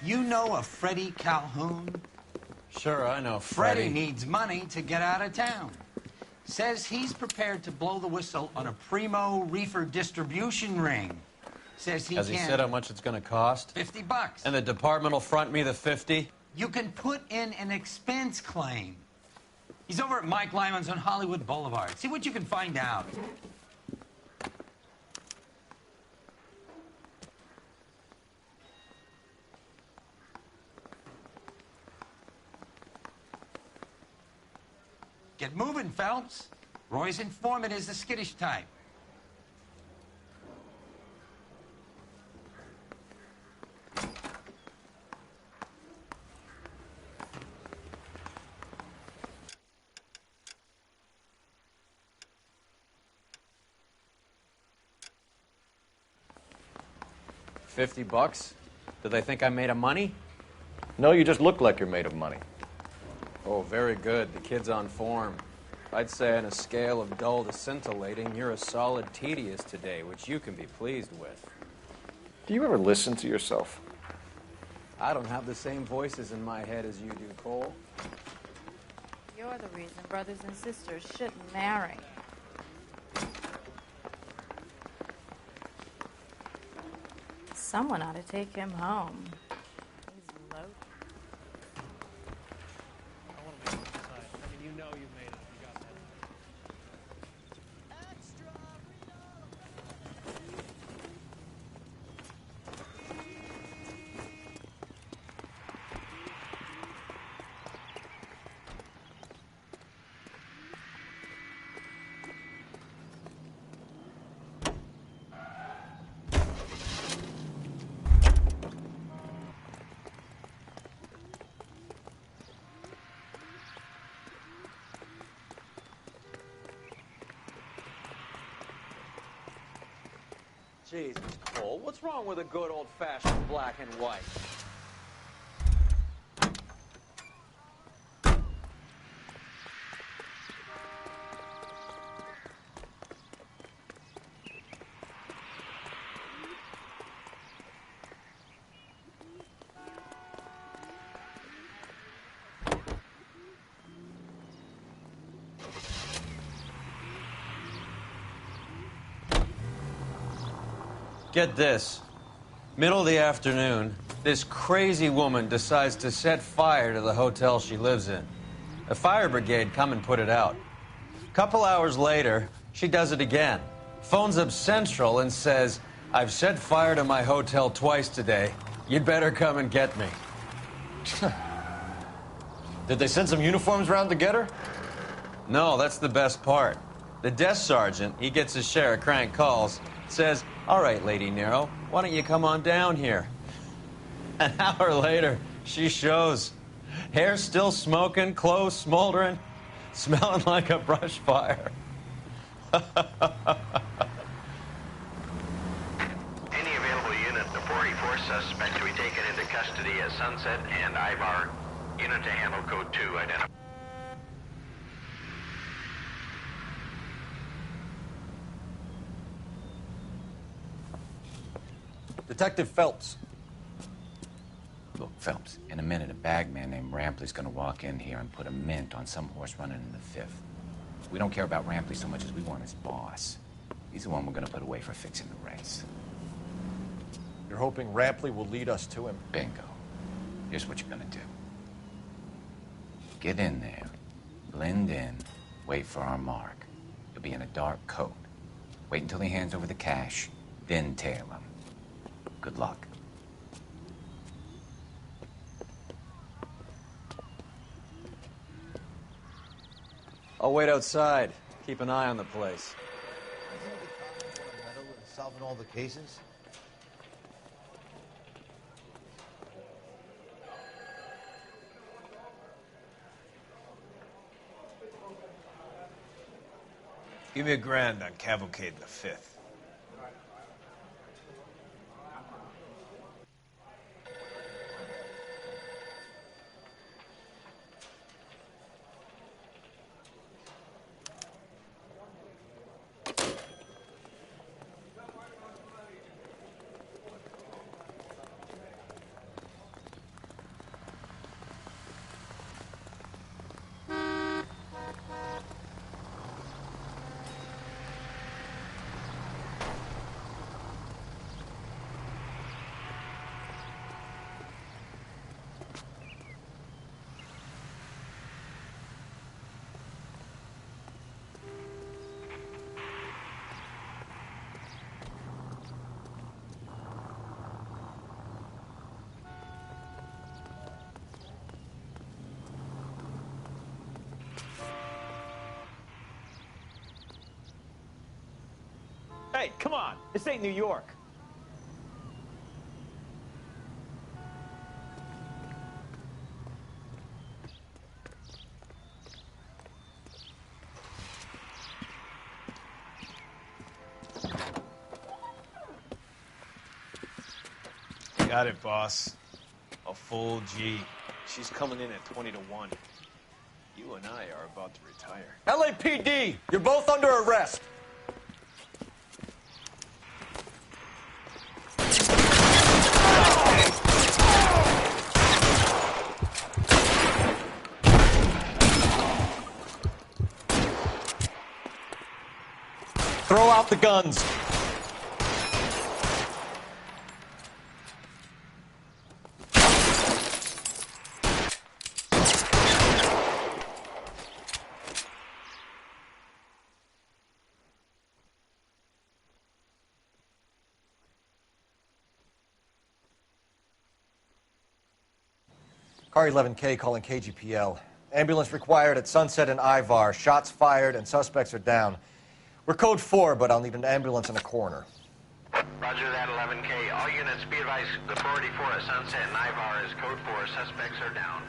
You know a Freddie Calhoun? Sure, I know Freddie needs money to get out of town. Says he's prepared to blow the whistle on a primo reefer distribution ring. Says he Has he said how much it's going to cost? $50. And the department will front me the 50? You can put in an expense claim. He's over at Mike Lyman's on Hollywood Boulevard. See what you can find out. Get moving, Phelps. Roy's informant is the skittish type. $50? Do they think I'm made of money? No, you just look like you're made of money. Oh, very good. The kid's on form. I'd say on a scale of dull to scintillating, you're a solid tedious today, which you can be pleased with. Do you ever listen to yourself? I don't have the same voices in my head as you do, Cole. You're the reason brothers and sisters shouldn't marry. Someone ought to take him home. He's low. I want to make it inside. I mean, you know you made it. You got that. Jesus, Cole, what's wrong with a good old-fashioned black and white? Get this. Middle of the afternoon, this crazy woman decides to set fire to the hotel she lives in. The fire brigade come and put it out. A couple hours later, she does it again. Phones up Central and says, "I've set fire to my hotel twice today. You'd better come and get me." Did they send some uniforms around to get her? No, that's the best part. The desk sergeant, he gets his share of crank calls, says, "All right, Lady Nero, why don't you come on down here?" An hour later, she shows. Hair still smoking, clothes smoldering, smelling like a brush fire. Any available unit, the 44 suspect to be taken into custody at Sunset and Ivar. Unit to handle code 2 identified. Detective Phelps. Look, Phelps, in a minute, a bagman named Rampley's gonna walk in here and put a mint on some horse running in the 5th. We don't care about Rampley so much as we want his boss. He's the one we're gonna put away for fixing the race. You're hoping Rampley will lead us to him? Bingo. Here's what you're gonna do. Get in there, blend in, wait for our mark. You'll be in a dark coat. Wait until he hands over the cash, then tail him. Good luck. I'll wait outside. Keep an eye on the place. Solving all the cases? Give me $1,000 on Cavalcade in the 5th. Hey, come on. This ain't New York. Got it, boss. A full G. She's coming in at 20 to 1. You and I are about to retire. LAPD, you're both under arrest. Throw out the guns. Car 11K calling KGPL. Ambulance required at Sunset and Ivar. Shots fired and suspects are down. We're code 4, but I'll need an ambulance in a corner. Roger that, 11K. All units be advised, the 484 at Sunset and Ivar is code 4. Suspects are down.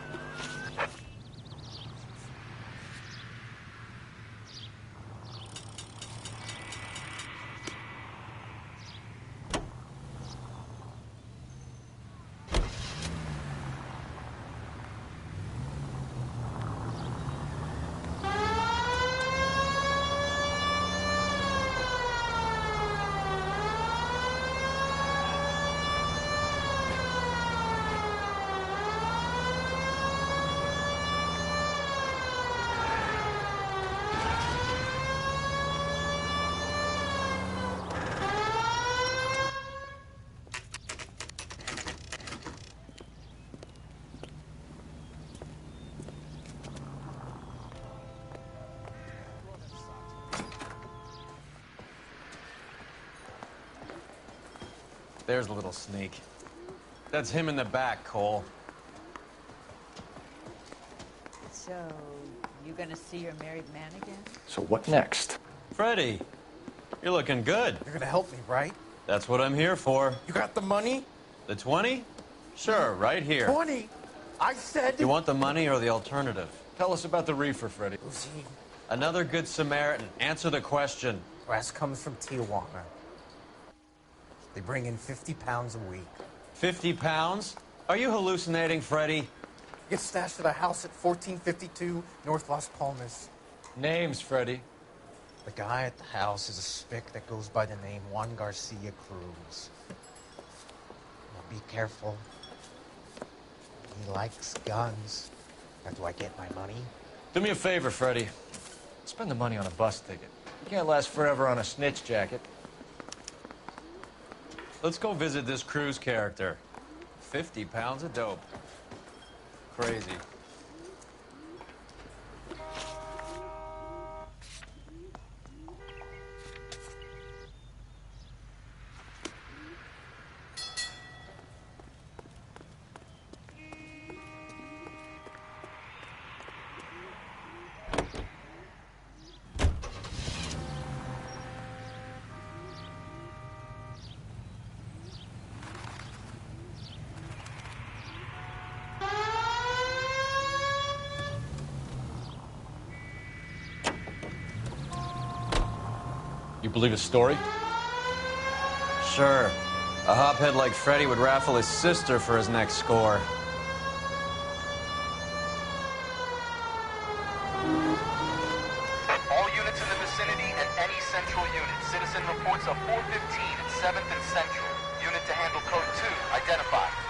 There's a little sneak. That's him in the back, Cole. So, you gonna see your married man again? So what next? Freddie, you're looking good. You're gonna help me, right? That's what I'm here for. You got the money? The 20? Sure, right here. 20? I said... You want the money or the alternative? Tell us about the reefer, Freddie. Uzi, Another good Samaritan. Answer the question. grass comes from Tijuana. They bring in 50 pounds a week. 50 pounds? Are you hallucinating, Freddie? Gets stashed at a house at 1452 North Las Palmas. Names, Freddie. The guy at the house is a spick that goes by the name Juan Garcia Cruz. Now be careful. He likes guns. Now, do I get my money? Do me a favor, Freddie. Spend the money on a bus ticket. You can't last forever on a snitch jacket. Let's go visit this Cruz character. 50 pounds of dope. Crazy. You believe his story? Sure. A hophead like Freddie would raffle his sister for his next score. All units in the vicinity and any central unit. Citizen reports of 415 at 7th and Central. Unit to handle code 2. Identified.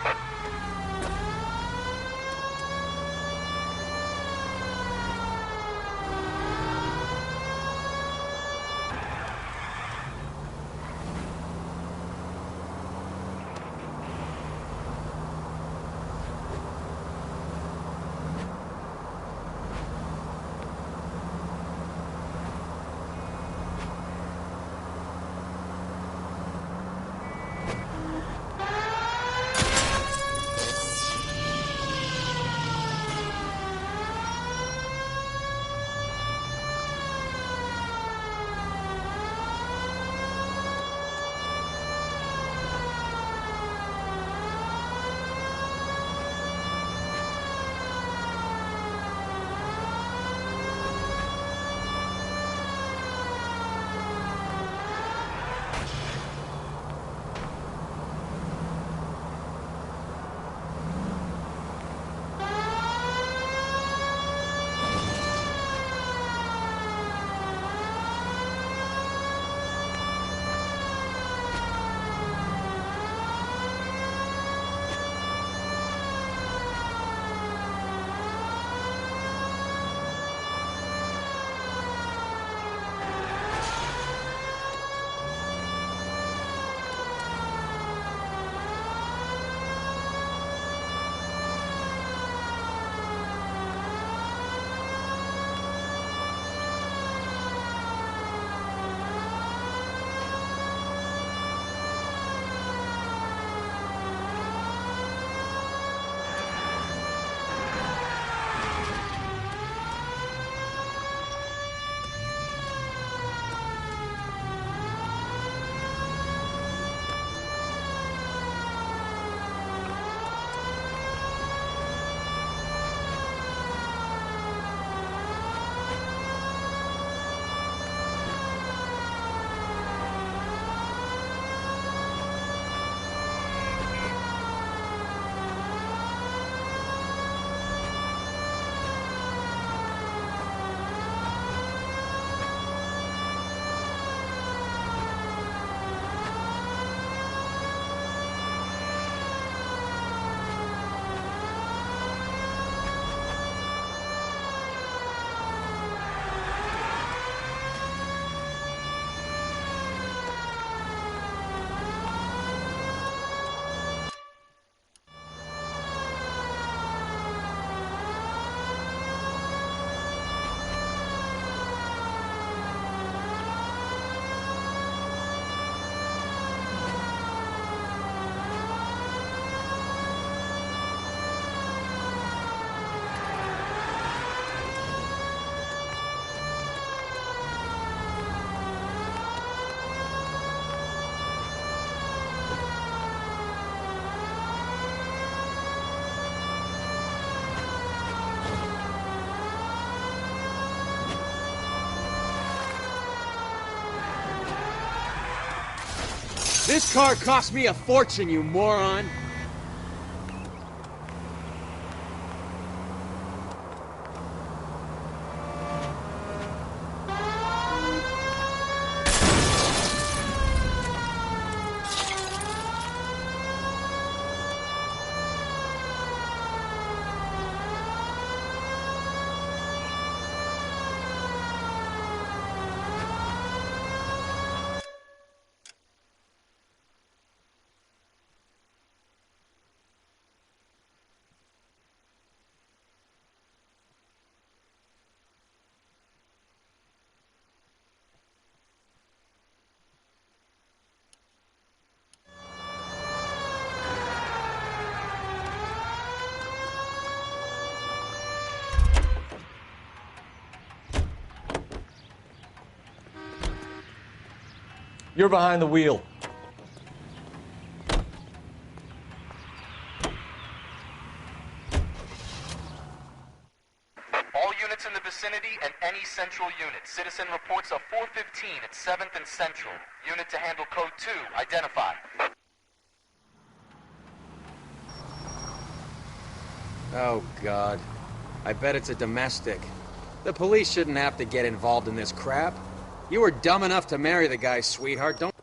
This car cost me a fortune, you moron. You're behind the wheel. All units in the vicinity and any central unit. Citizen reports of 415 at 7th and Central. Unit to handle code 2. Identify. Oh, God. I bet it's a domestic. The police shouldn't have to get involved in this crap. You were dumb enough to marry the guy, sweetheart. Don't...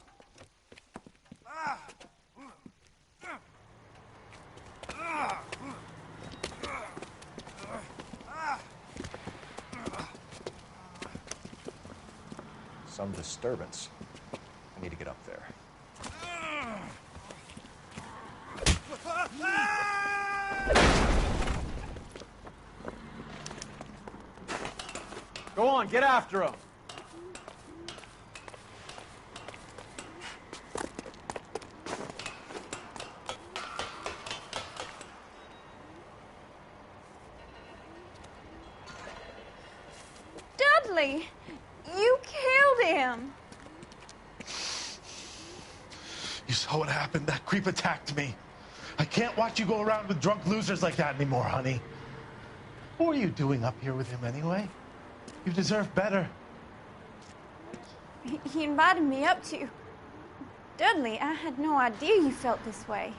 Some disturbance. I need to get up there. Go on, get after him. Dudley, you killed him. You saw what happened? That creep attacked me. I can't watch you go around with drunk losers like that anymore, honey. What are you doing up here with him anyway? You deserve better. He invited me up to. Dudley, I had no idea you felt this way.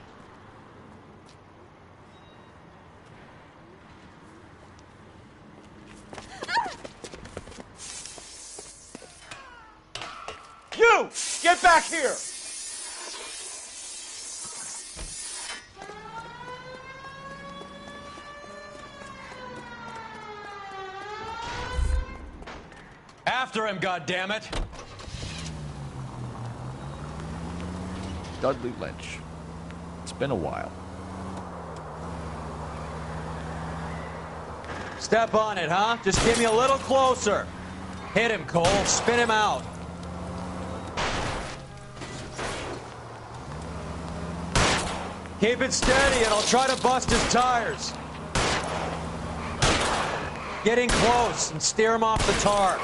You! Get back here! After him, goddammit! Dudley Lynch. It's been a while. Step on it, huh? Just get me a little closer. Hit him, Cole. Spin him out. Keep it steady, and I'll try to bust his tires. Get in close and steer him off the tar.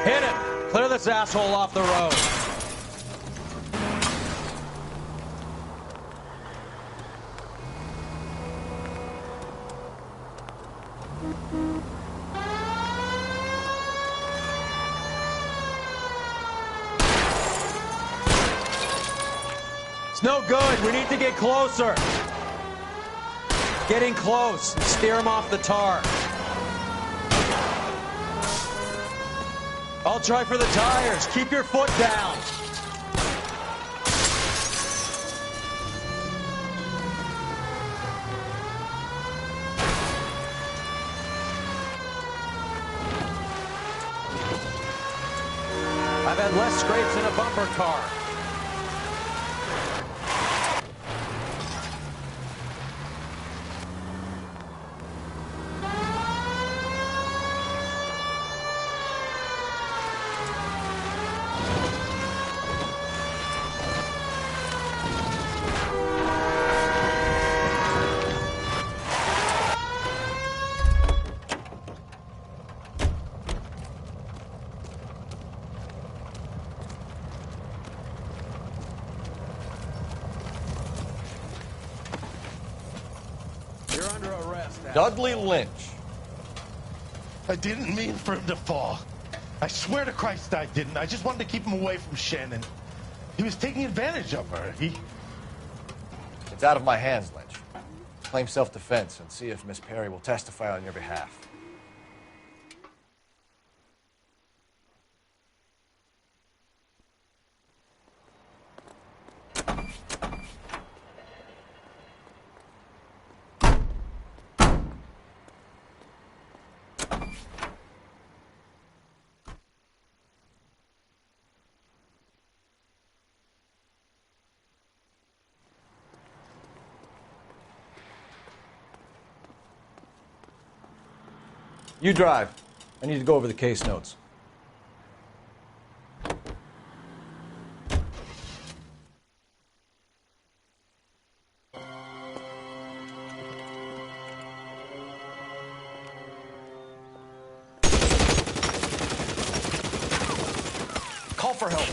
Hit him! Clear this asshole off the road. It's no good. We need to get closer. Getting close and steer him off the tar. I'll try for the tires. Keep your foot down. I've had less scrapes in a bumper car. Dudley Lynch. I didn't mean for him to fall. I swear to Christ I didn't. I just wanted to keep him away from Shannon. He was taking advantage of her. It's out of my hands, Lynch. Claim self-defense and see if Miss Perry will testify on your behalf. You drive. I need to go over the case notes. Call for help.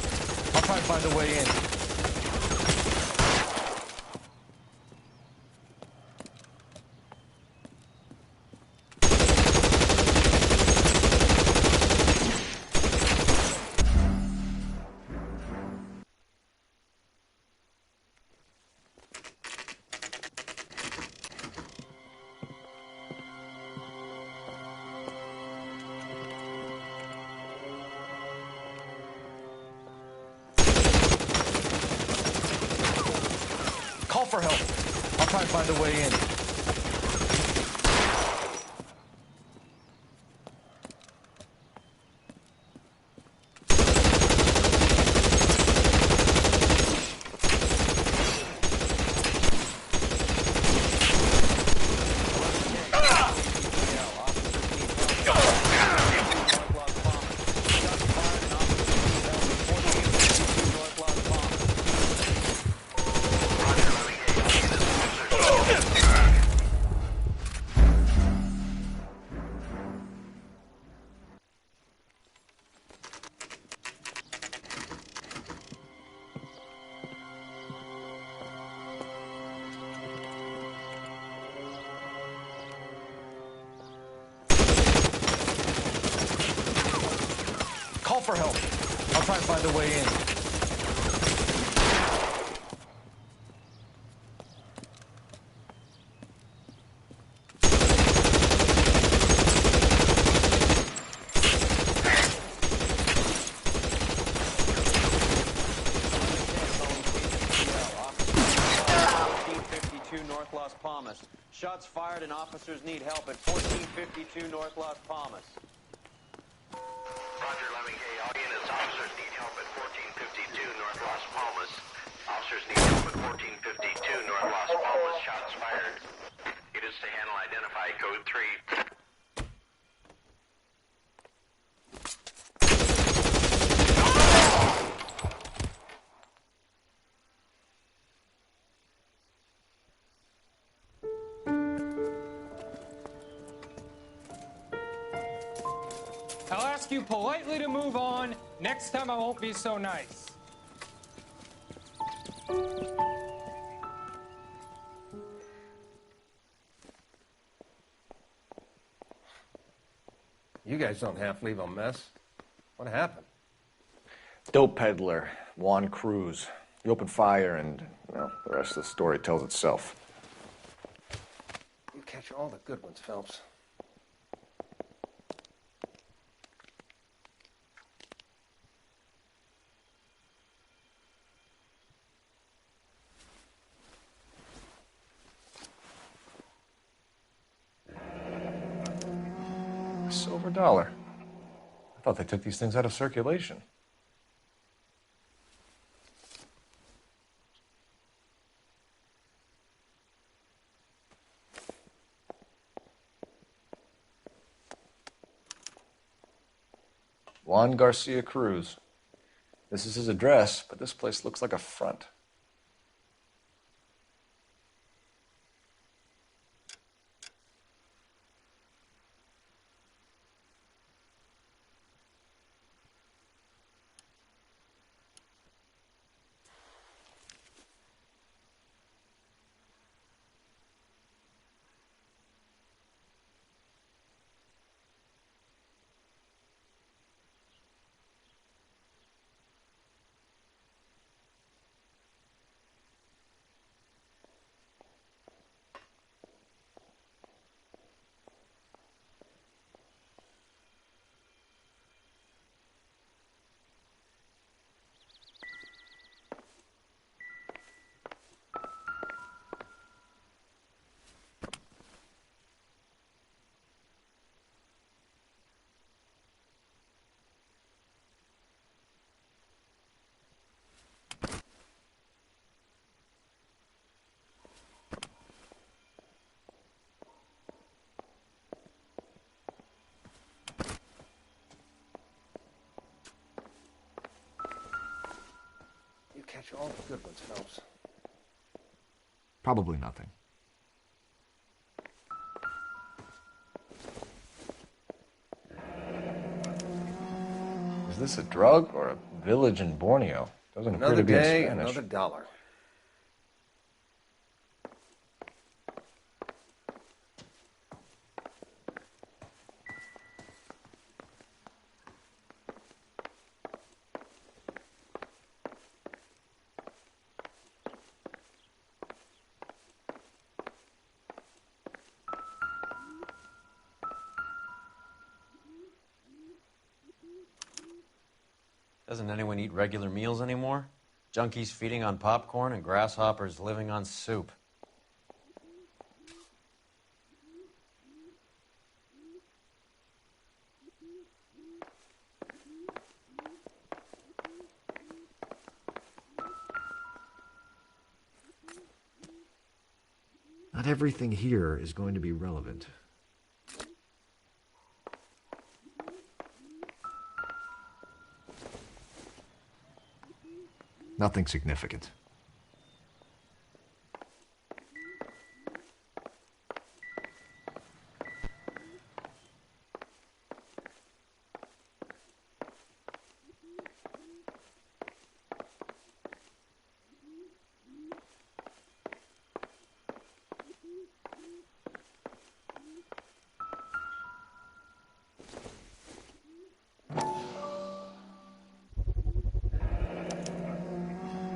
I'll try and find a way in. Call for help. I'll try and find a way in. Call for help. I'll try and find a way in. North Las Palmas. Shots fired and officers need help at 1452 North Las Palmas. Roger, 11K. All units, officers need help at 1452 North Las Palmas. Officers need help at 1452 North Las Palmas. Shots fired. Units to handle identify code 3. I'll ask you politely to move on. Next time I won't be so nice. You guys don't half leave a mess. What happened? Dope peddler, Juan Cruz. He opened fire and, well, the rest of the story tells itself. You catch all the good ones, Phelps. Silver dollar. I thought they took these things out of circulation. Juan Garcia Cruz. This is his address, but this place looks like a front. catch all the good ones, Phelps. Probably nothing. Is this a drug or a village in Borneo? Doesn't appear Another to be in day, Spanish. another dollar. Doesn't anyone eat regular meals anymore? Junkies feeding on popcorn and grasshoppers living on soup. Not everything here is going to be relevant. Nothing significant.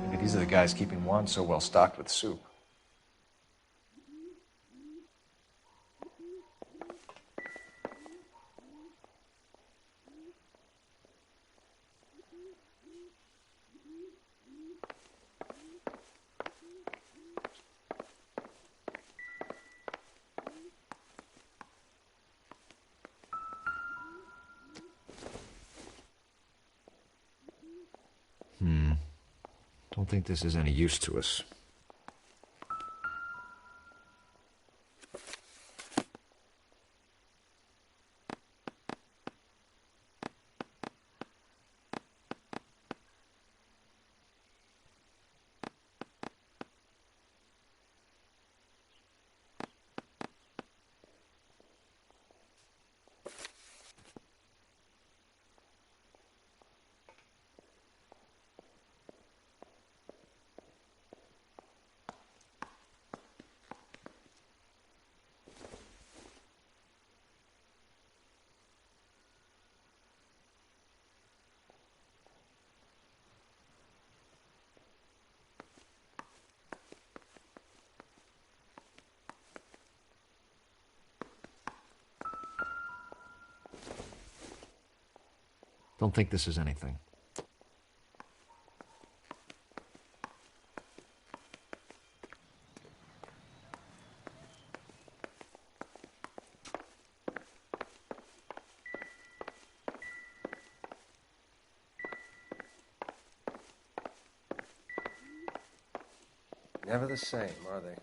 Maybe these are the guys keeping Juan so well stocked with soup. Don't think this is any use to us. Don't think this is anything. Never the same, are they?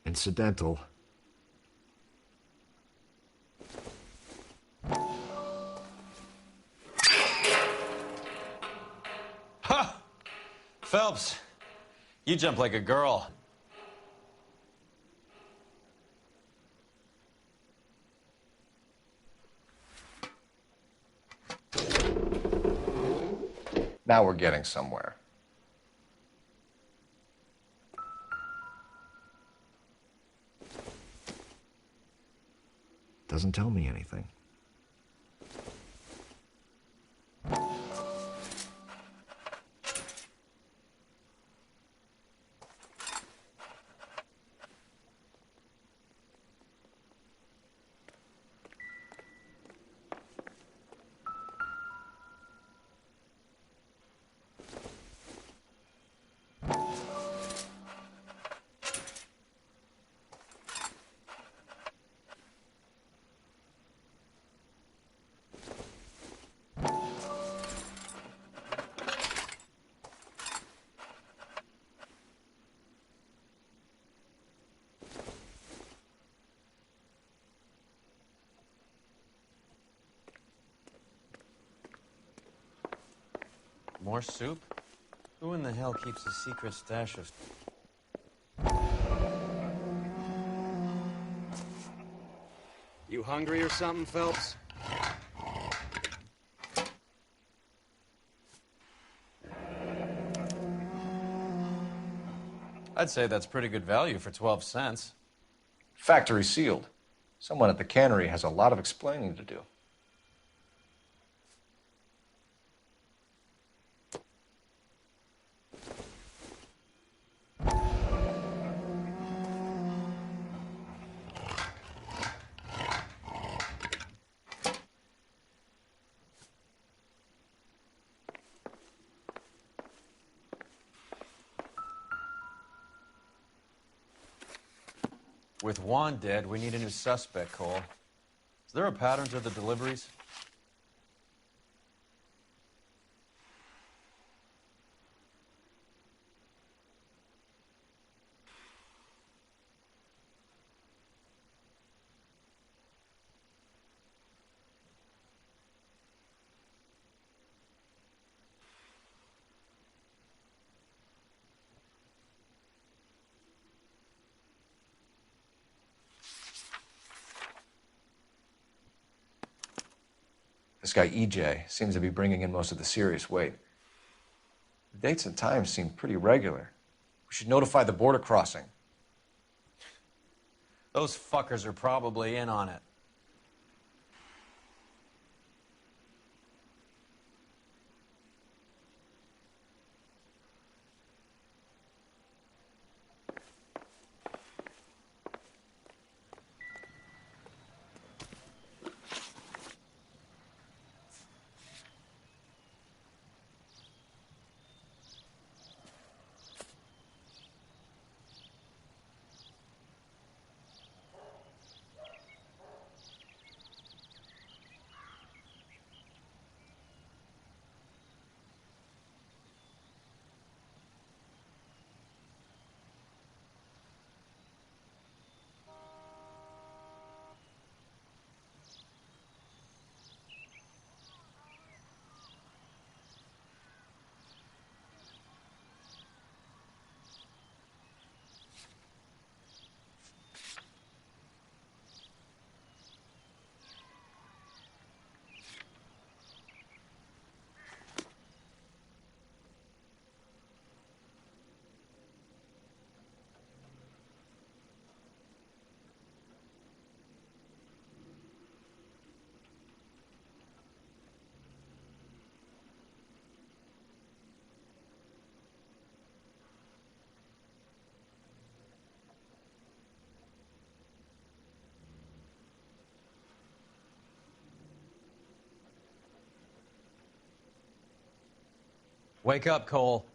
Incidental. Ha! Phelps, You jump like a girl. Now we're getting somewhere. Doesn't tell me anything. More soup? Who in the hell keeps a secret stash of... You hungry or something, Phelps? I'd say that's pretty good value for 12 cents. Factory sealed. Someone at the cannery has a lot of explaining to do. With Juan dead, we need a new suspect, Cole. Is there a pattern to the deliveries? This guy, EJ, seems to be bringing in most of the serious weight. The dates and times seem pretty regular. We should notify the border crossing. Those fuckers are probably in on it. Wake up, Cole.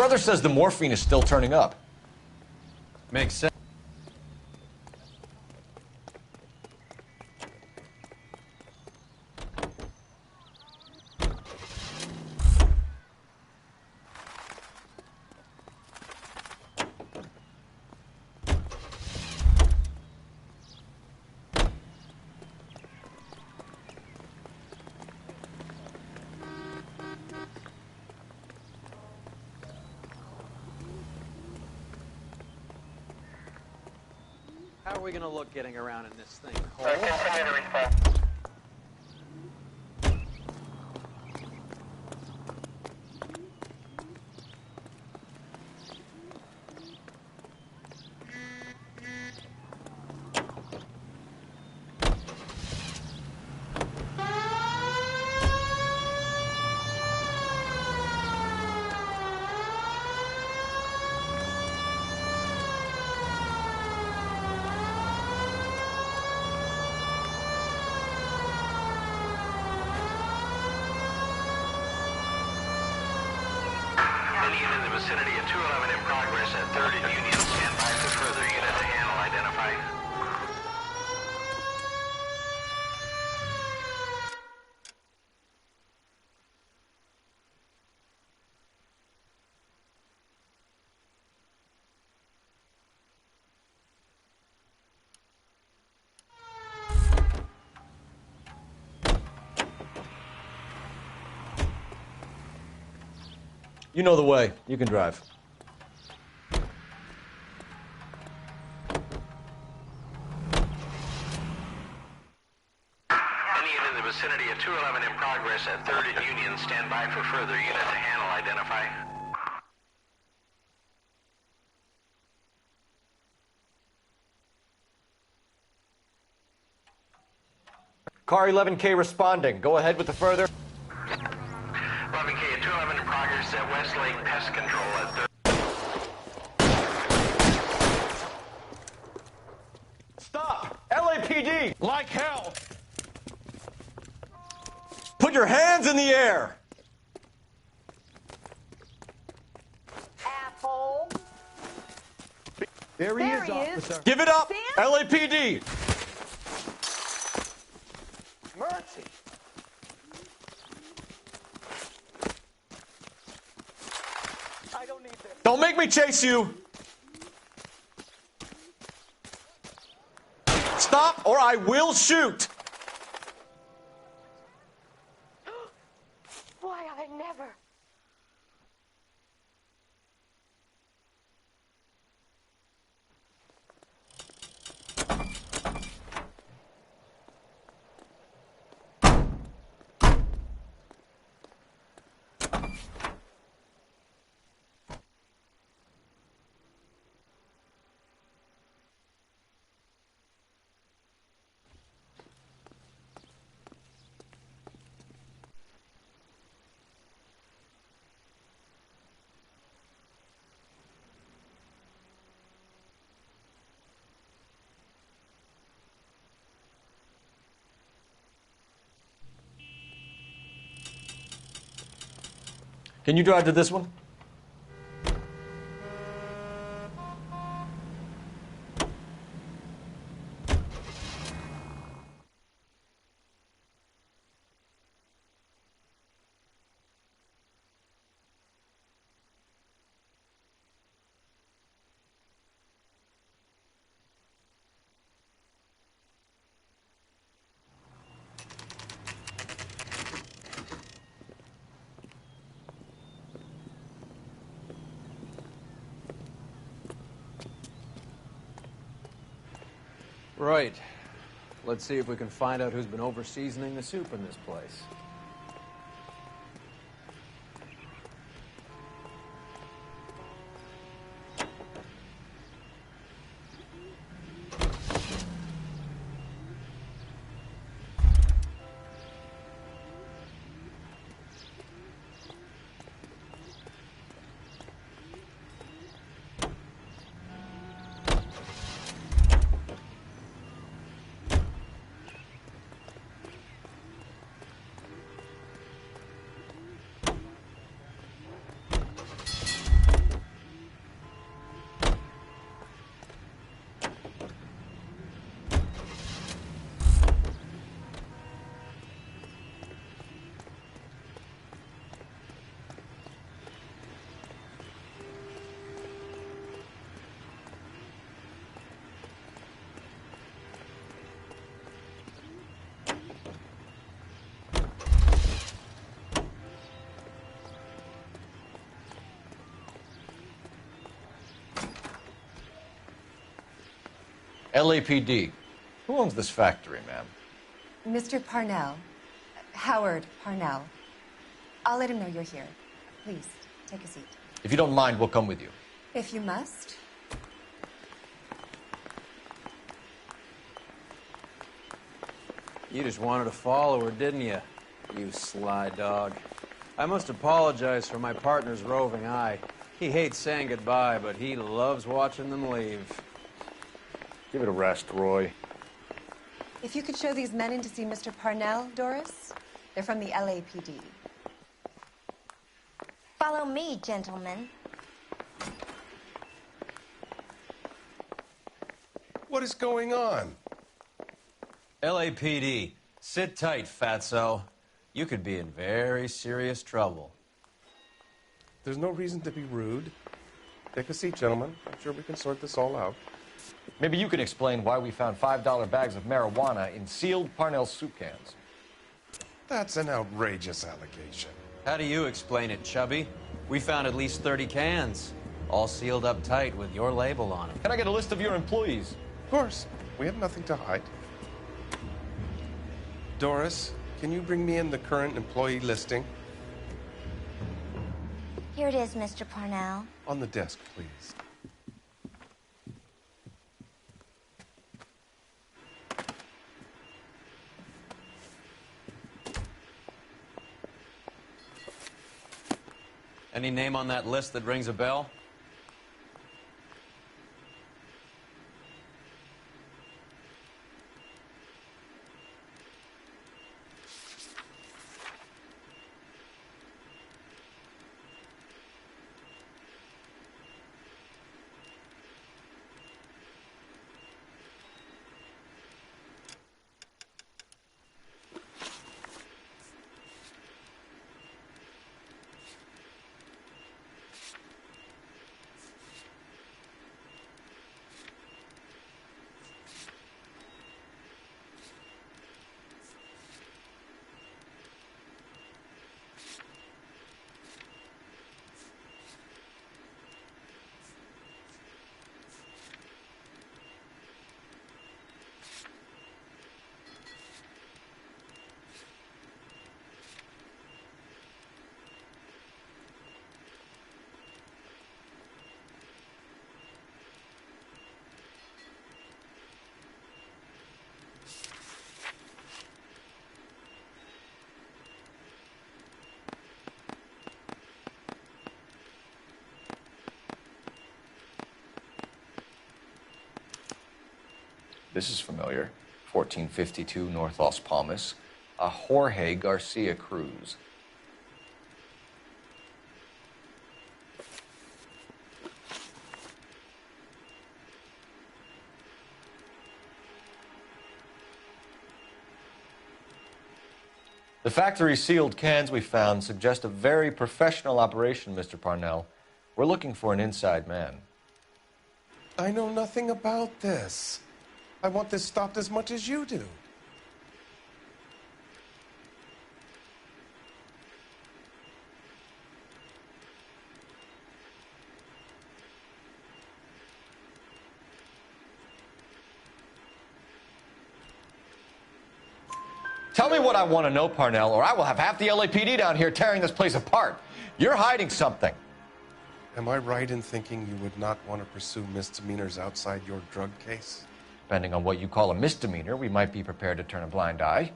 brother says the morphine is still turning up. Makes sense. How are we gonna look getting around in this thing? Cole? Any unit in the vicinity of 211 in progress at 3rd and Union. Stand by for further unit to handle identified. You know the way. You can drive. Any unit in the vicinity of 211 in progress at 3rd and Union. Stand by for further unit to handle identify. Car 11K responding. Go ahead with the further. 11K at 211 in progress at Westlake Pest Control at 3rd. Stop! LAPD! Like hell! Put your hands in the air! Apple. There he is, officer. Give it up! Sam? LAPD! Mercy. I don't need this. Don't make me chase you! Stop or I will shoot! Why, I never. Can you drive to this one? Right. Let's see if we can find out who's been over-seasoning the soup in this place. LAPD. Who owns this factory, ma'am? Mr. Parnell. Howard Parnell. I'll let him know you're here. Please, take a seat. If you don't mind, we'll come with you. If you must. You just wanted to follow her, didn't you? You sly dog. I must apologize for my partner's roving eye. He hates saying goodbye, but he loves watching them leave. Give it a rest, Roy. If you could show these men in to see Mr. Parnell, Doris. They're from the LAPD. Follow me, gentlemen. What is going on? LAPD, sit tight, fatso. You could be in very serious trouble. There's no reason to be rude. Take a seat, gentlemen. I'm sure we can sort this all out. Maybe you can explain why we found $5 bags of marijuana in sealed Parnell soup cans. That's an outrageous allegation. How do you explain it, Chubby? We found at least 30 cans, all sealed up tight with your label on them. Can I get a list of your employees? Of course. We have nothing to hide. Doris, can you bring me in the current employee listing? Here it is, Mr. Parnell. On the desk, please. Any name on that list that rings a bell? This is familiar. 1452 North Las Palmas. A Jorge Garcia Cruz. The factory sealed cans we found suggest a very professional operation, Mr. Parnell. We're looking for an inside man. I know nothing about this. I want this stopped as much as you do. Tell me what I want to know, Parnell, or I will have half the LAPD down here tearing this place apart. You're hiding something. Am I right in thinking you would not want to pursue misdemeanors outside your drug case? Depending on what you call a misdemeanor, we might be prepared to turn a blind eye.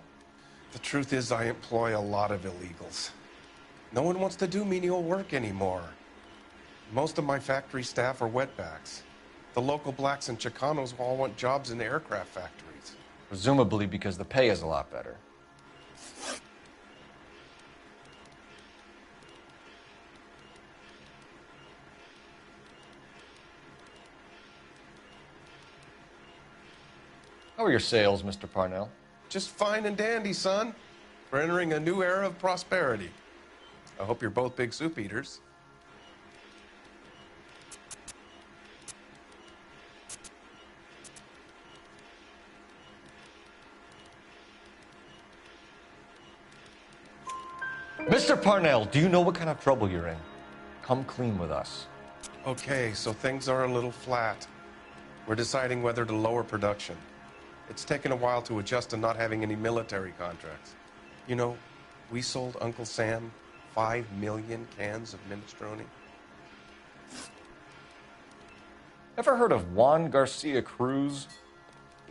The truth is, I employ a lot of illegals. No one wants to do menial work anymore. Most of my factory staff are wetbacks. The local blacks and Chicanos all want jobs in the aircraft factories. Presumably because the pay is a lot better. How are your sales, Mr. Parnell? Just fine and dandy, son. We're entering a new era of prosperity. I hope you're both big soup eaters. Mr. Parnell, do you know what kind of trouble you're in? Come clean with us. Okay, so things are a little flat. We're deciding whether to lower production. It's taken a while to adjust to not having any military contracts. You know, we sold Uncle Sam 5 million cans of minestrone. Ever heard of Juan Garcia Cruz?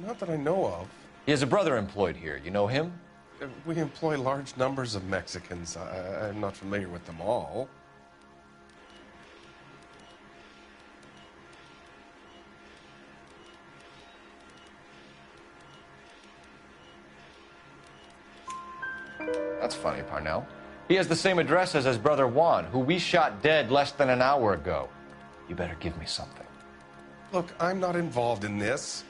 Not that I know of. He has a brother employed here. You know him? We employ large numbers of Mexicans. I'm not familiar with them all. That's funny, Parnell. He has the same address as his brother Juan, who we shot dead less than an hour ago. You better give me something. Look, I'm not involved in this.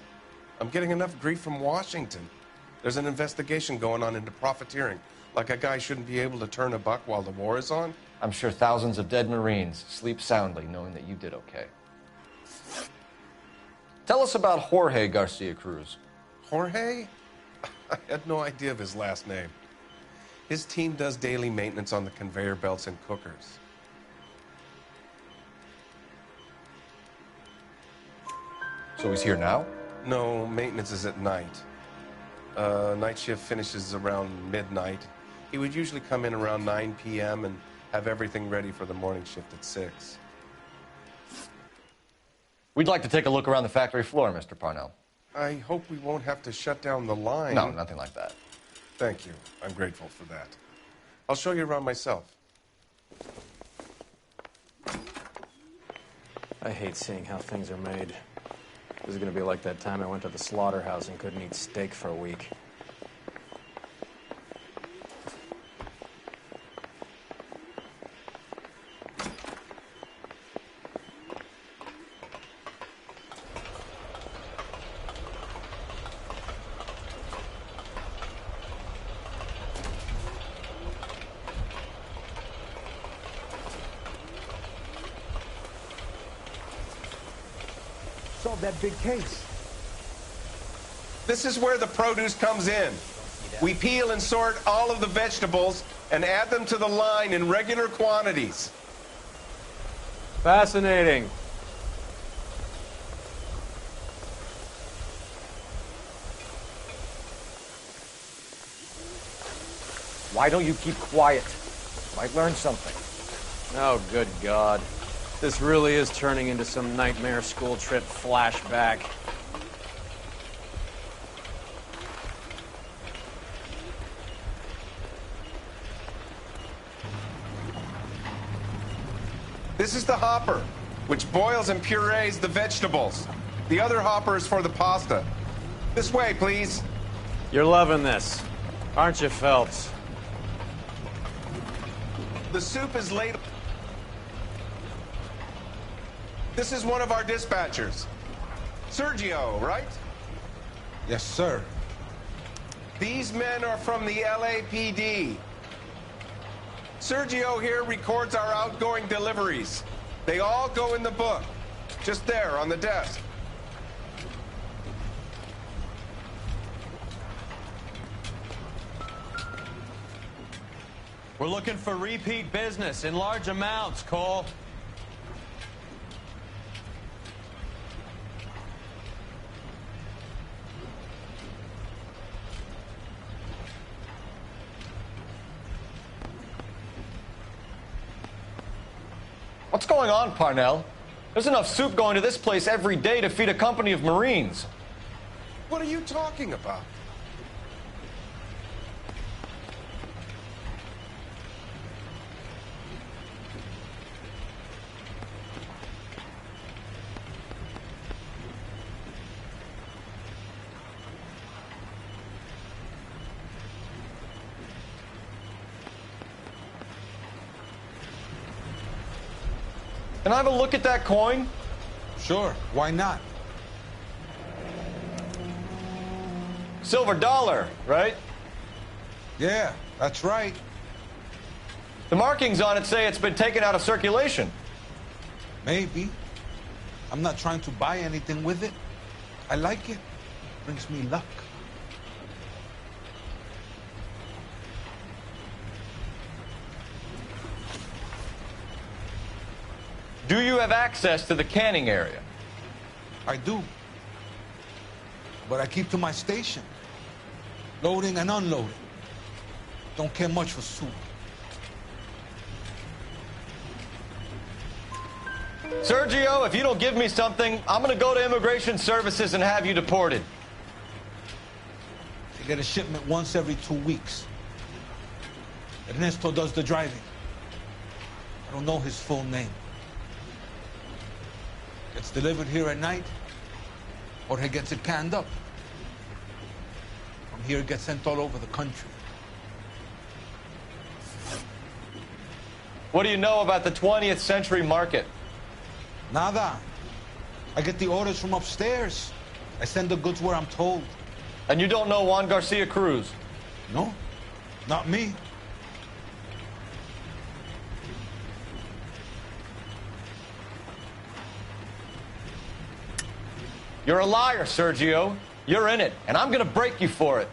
I'm getting enough grief from Washington. There's an investigation going on into profiteering. Like a guy shouldn't be able to turn a buck while the war is on. I'm sure thousands of dead Marines sleep soundly knowing that you did okay. Tell us about Jorge Garcia Cruz. Jorge? I had no idea of his last name. His team does daily maintenance on the conveyor belts and cookers. So he's here now? No, maintenance is at night. Night shift finishes around midnight. He would usually come in around 9 p.m. and have everything ready for the morning shift at 6. We'd like to take a look around the factory floor, Mr. Parnell. I hope we won't have to shut down the line. No, nothing like that. Thank you. I'm grateful for that. I'll show you around myself. I hate seeing how things are made. This is going to be like that time I went to the slaughterhouse and couldn't eat steak for a week. Solve that big case. This is where the produce comes in. We peel and sort all of the vegetables and add them to the line in regular quantities. Fascinating. Why don't you keep quiet? Might learn something. Oh, good God. This really is turning into some nightmare school trip flashback. This is the hopper, which boils and purees the vegetables. The other hopper is for the pasta. This way, please. You're loving this, aren't you, Phelps? The soup is ladled. This is one of our dispatchers. Sergio, right? Yes, sir. These men are from the LAPD. Sergio here records our outgoing deliveries. They all go in the book. Just there on the desk. We're looking for repeat business in large amounts, Cole. What's going on, Parnell? There's enough soup going to this place every day to feed a company of Marines. What are you talking about? Can I have a look at that coin? Sure, why not? Silver dollar, right? Yeah, that's right. The markings on it say it's been taken out of circulation. Maybe. I'm not trying to buy anything with it. I like it. Brings me luck. Do you have access to the canning area? I do. But I keep to my station. Loading and unloading. Don't care much for soup. Sergio, if you don't give me something, I'm gonna go to Immigration Services and have you deported. They get a shipment once every 2 weeks. Ernesto does the driving. I don't know his full name. Gets delivered here at night, or he gets it canned up. From here, it gets sent all over the country. What do you know about the 20th century market? Nada. I get the orders from upstairs. I send the goods where I'm told. And you don't know Juan Garcia Cruz? No, not me. You're a liar, Sergio. You're in it, and I'm gonna break you for it.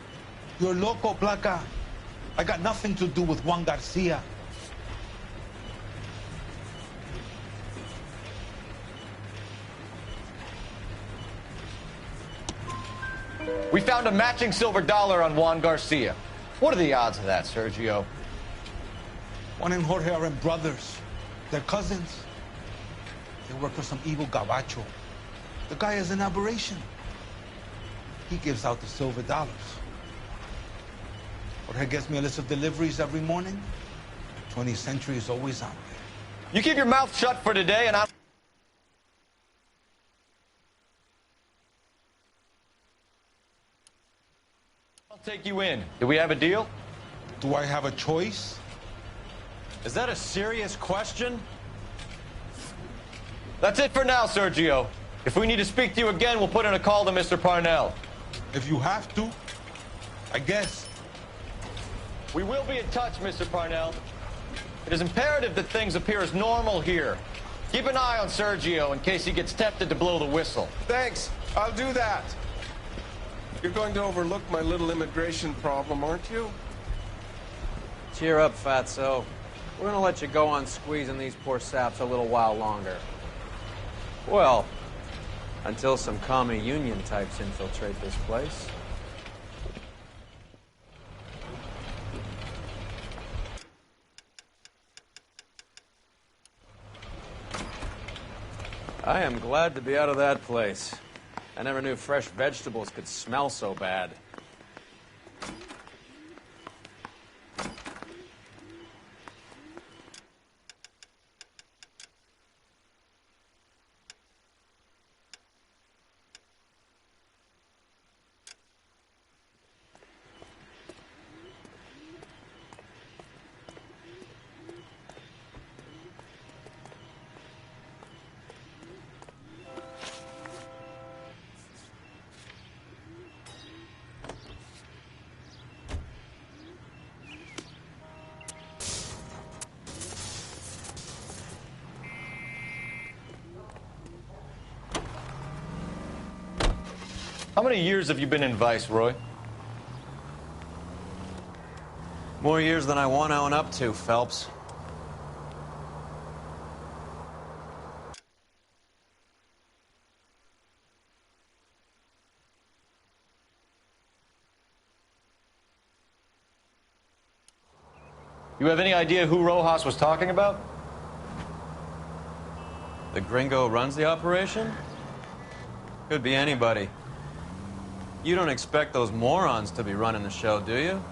You're loco, Placa. I got nothing to do with Juan Garcia. We found a matching silver dollar on Juan Garcia. What are the odds of that, Sergio? Juan and Jorge are brothers. They're cousins. They work for some evil gabacho. The guy is an aberration. He gives out the silver dollars. Jorge gets me a list of deliveries every morning. 20th century is always on there. You keep your mouth shut for today, and I'll take you in. Do we have a deal? Do I have a choice? Is that a serious question? That's it for now, Sergio. If we need to speak to you again, we'll put in a call to Mr. Parnell. If you have to, I guess. We will be in touch, Mr. Parnell. It is imperative that things appear as normal here. Keep an eye on Sergio in case he gets tempted to blow the whistle. Thanks. I'll do that. You're going to overlook my little immigration problem, aren't you? Cheer up, fatso. We're gonna let you go on squeezing these poor saps a little while longer. Well, until some commie union types infiltrate this place. I am glad to be out of that place. I never knew fresh vegetables could smell so bad. How many years have you been in Vice, Roy? More years than I want to own up to, Phelps. You have any idea who Rojas was talking about? The gringo runs the operation? Could be anybody. You don't expect those morons to be running the show, do you?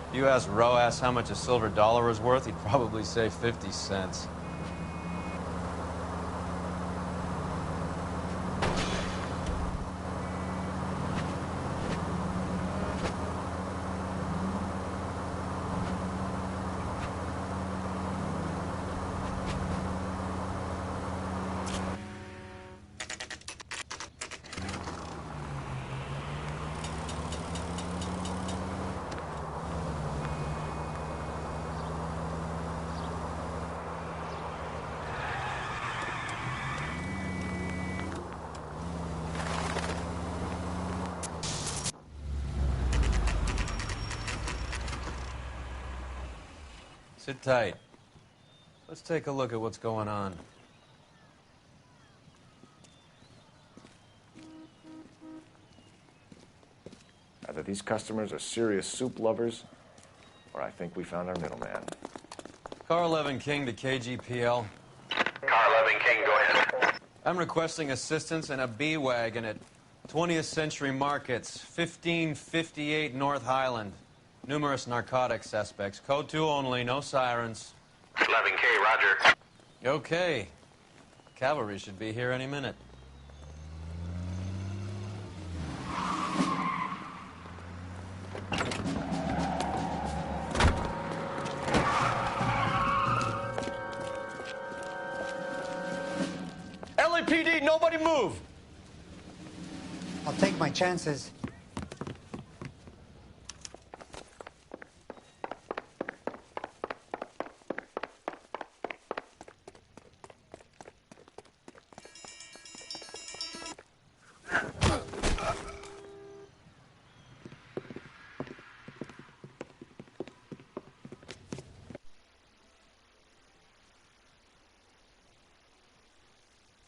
If you asked Rojas how much a silver dollar was worth, he'd probably say 50 cents. Sit tight. Let's take a look at what's going on. Either these customers are serious soup lovers, or I think we found our middleman. Car 11 King to KGPL. Car 11 King, go ahead. I'm requesting assistance in a B-Wagon at 20th Century Markets, 1558 North Highland. Numerous narcotic suspects. Code 2 only, no sirens. 11K, roger. Okay. Cavalry should be here any minute. LAPD, nobody move! I'll take my chances.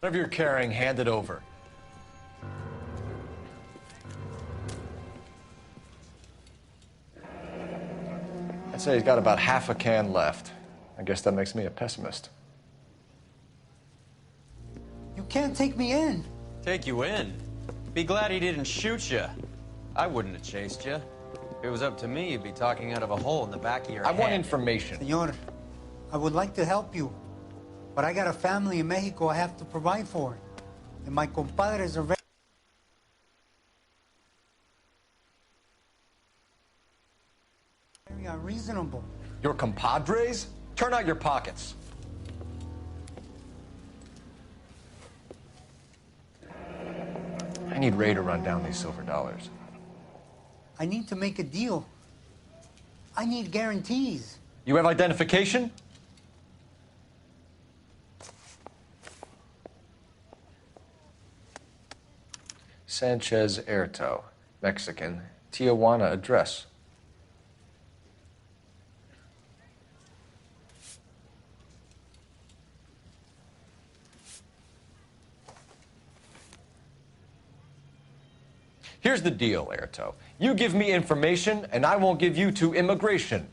Whatever you're carrying, hand it over. I'd say he's got about half a can left. I guess that makes me a pessimist. You can't take me in. Take you in? Be glad he didn't shoot you. I wouldn't have chased you. If it was up to me, you'd be talking out of a hole in the back of your head. I want information. Senor, I would like to help you, but I got a family in Mexico I have to provide for. And my compadres are very unreasonable. Your compadres? Turn out your pockets. I need Ray to run down these silver dollars. I need to make a deal. I need guarantees. You have identification? Sanchez Erto, Mexican, Tijuana address. Here's the deal, Erto. You give me information, and I won't give you to immigration.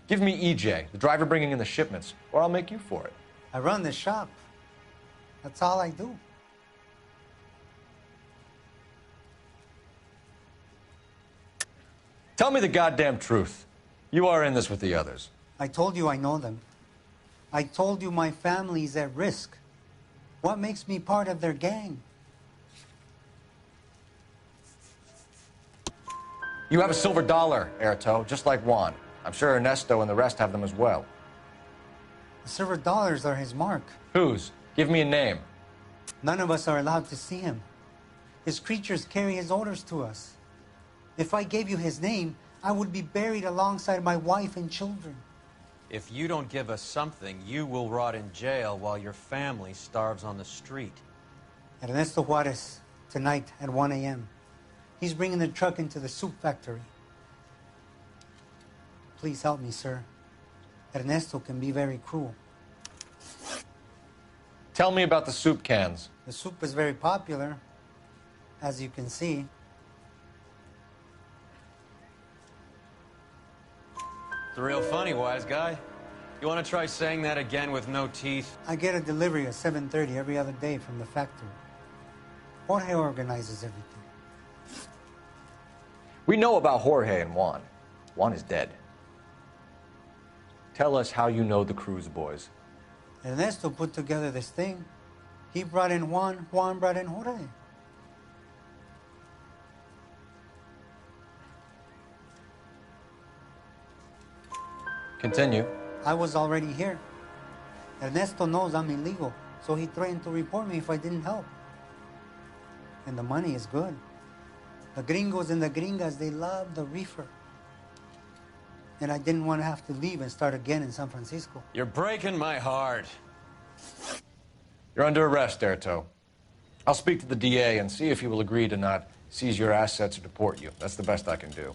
Give me EJ, the driver bringing in the shipments, or I'll make you for it. I run the shop. That's all I do. Tell me the goddamn truth. You are in this with the others. I told you I know them. I told you my family's at risk. What makes me part of their gang? You have a silver dollar, Erto, just like Juan. I'm sure Ernesto and the rest have them as well. The silver dollars are his mark. Whose? Give me a name. None of us are allowed to see him. His creatures carry his orders to us. If I gave you his name, I would be buried alongside my wife and children. If you don't give us something, you will rot in jail while your family starves on the street. Ernesto Juarez, tonight at 1 a.m. He's bringing the truck into the soup factory. Please help me, sir. Ernesto can be very cruel. Tell me about the soup cans. The soup is very popular, as you can see. It's real funny, wise guy. You want to try saying that again with no teeth? I get a delivery at 7:30 every other day from the factory. Jorge organizes everything. We know about Jorge and Juan. Juan is dead. Tell us how you know the Cruz boys. Ernesto put together this thing. He brought in Juan, Juan brought in Jorge. Continue. I was already here. Ernesto knows I'm illegal, so he threatened to report me if I didn't help. And the money is good. The gringos and the gringas, they love the reefer. And I didn't want to have to leave and start again in San Francisco. You're breaking my heart. You're under arrest, Erto. I'll speak to the DA and see if he will agree to not seize your assets or deport you. That's the best I can do.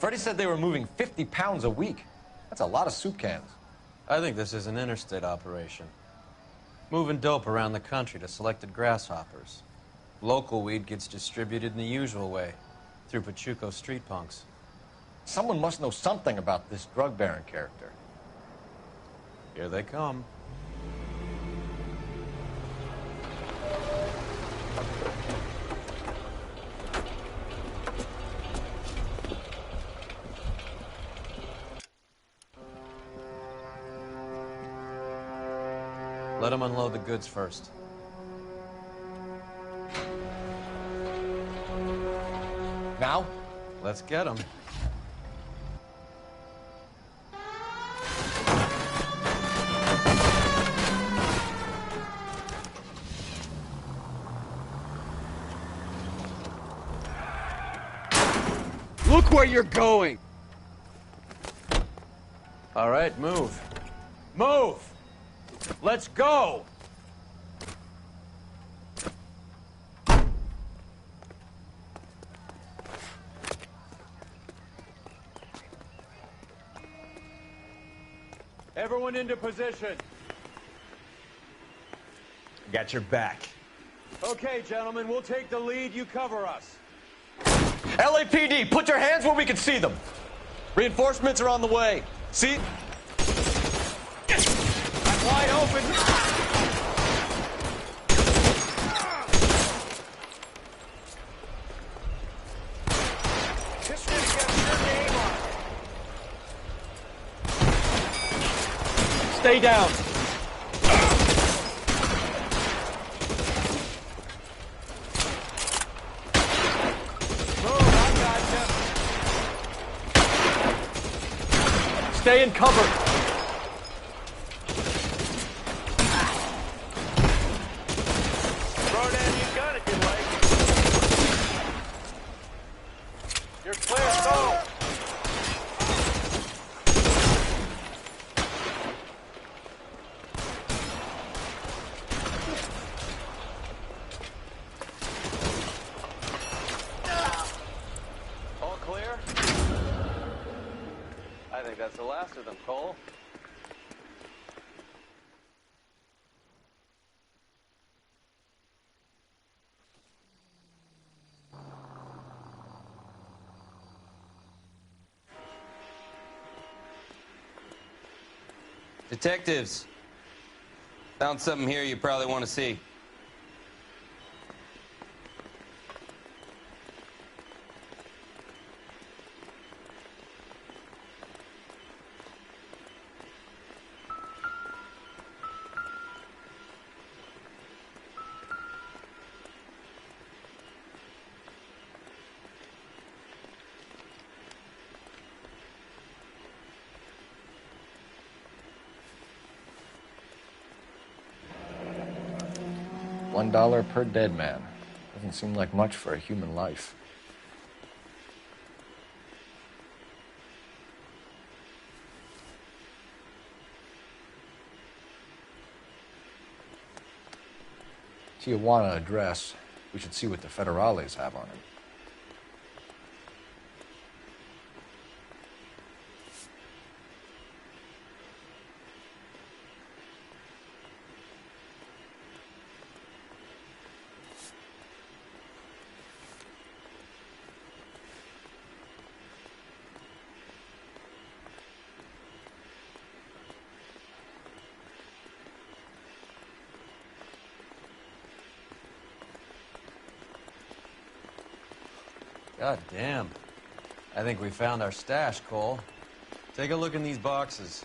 Freddie said they were moving 50 pounds a week. That's a lot of soup cans. I think this is an interstate operation. Moving dope around the country to selected grasshoppers. Local weed gets distributed in the usual way, through Pachuco street punks. Someone must know something about this drug baron character. Here they come. Let them unload the goods first. Now? Let's get them. Look where you're going! All right, move. Move! Let's go! Everyone into position. Got your back. Okay, gentlemen, we'll take the lead. You cover us. LAPD, put your hands where we can see them. Reinforcements are on the way. See? I'm wide open. This one's got your name on it. Stay down. Stay in cover. Throw down your gun if you like. You're clear, go. All clear? I think that's the last of them, Cole. Detectives, found something here you probably want to see. $1 per dead man. Doesn't seem like much for a human life. Tijuana address. We should see what the federales have on it. God damn. I think we found our stash, Cole. Take a look in these boxes.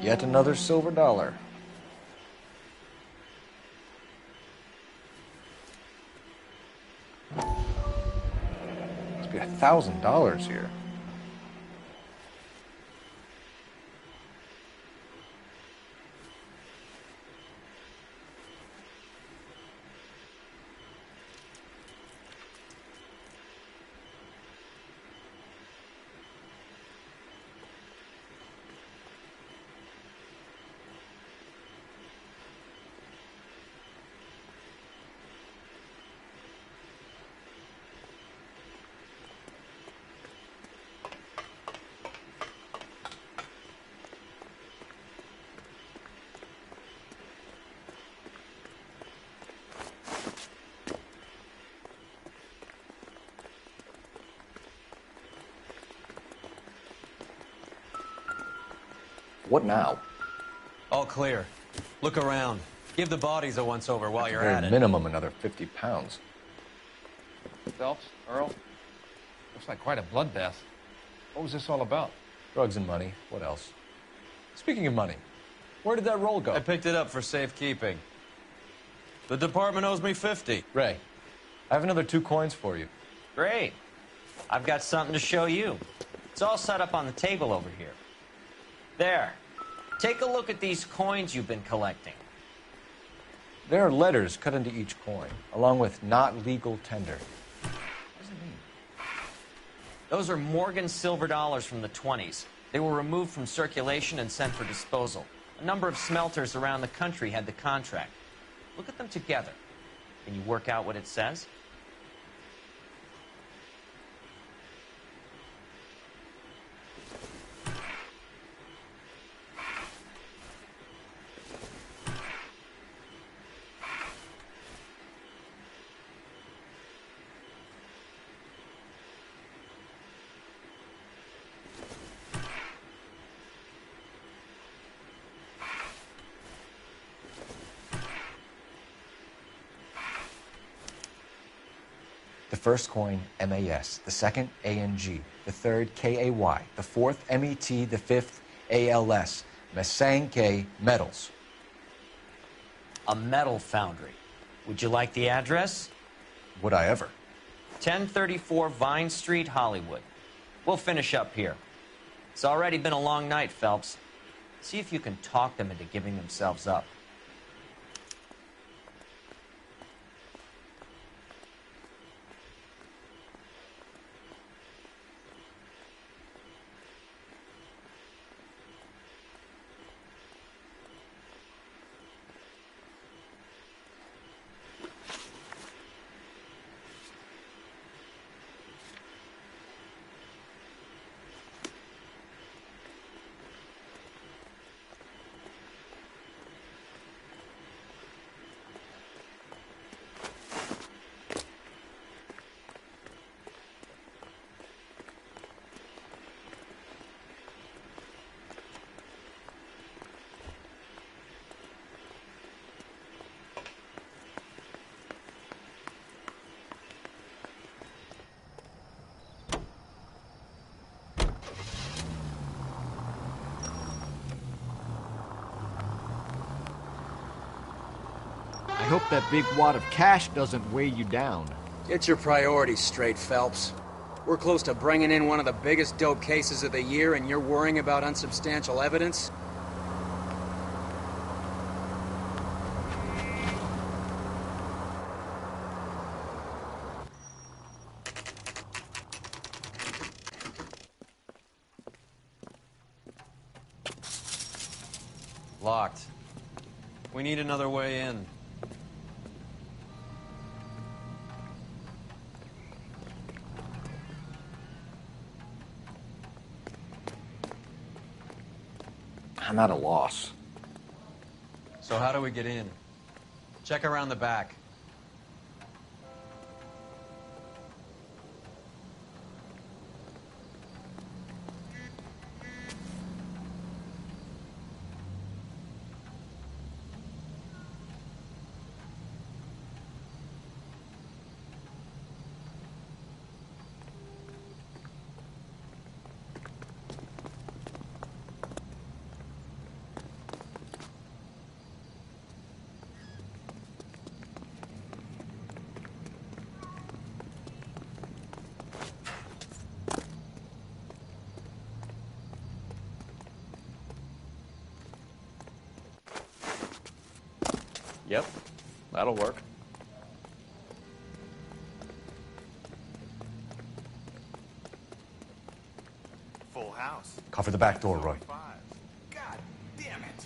Yet another silver dollar. Must be $1,000 here. What now? All clear. Look around. Give the bodies a once-over while you're at it. Minimum another 50 pounds. Phelps, Earl, looks like quite a bloodbath. What was this all about? Drugs and money. What else? Speaking of money, where did that roll go? I picked it up for safekeeping. The department owes me 50. Ray, I have another 2 coins for you. Great. I've got something to show you. It's all set up on the table over here. There. Take a look at these coins you've been collecting. There are letters cut into each coin, along with not legal tender. What does it mean? Those are Morgan silver dollars from the 20s. They were removed from circulation and sent for disposal. A number of smelters around the country had the contract. Look at them together. Can you work out what it says? The first coin, MAS. The second, ANG. The third, KAY. The fourth, MET. The fifth, ALS. Masanke Metals. A metal foundry. Would you like the address? Would I ever? 1034 Vine Street, Hollywood. We'll finish up here. It's already been a long night, Phelps. See if you can talk them into giving themselves up. I hope that big wad of cash doesn't weigh you down. Get your priorities straight, Phelps. We're close to bringing in one of the biggest dope cases of the year, and you're worrying about unsubstantial evidence? Locked. We need another way in. I'm at a loss. So how do we get in? Check around the back. Yep, that'll work. Full house. Cover the back door, Roy. God damn it!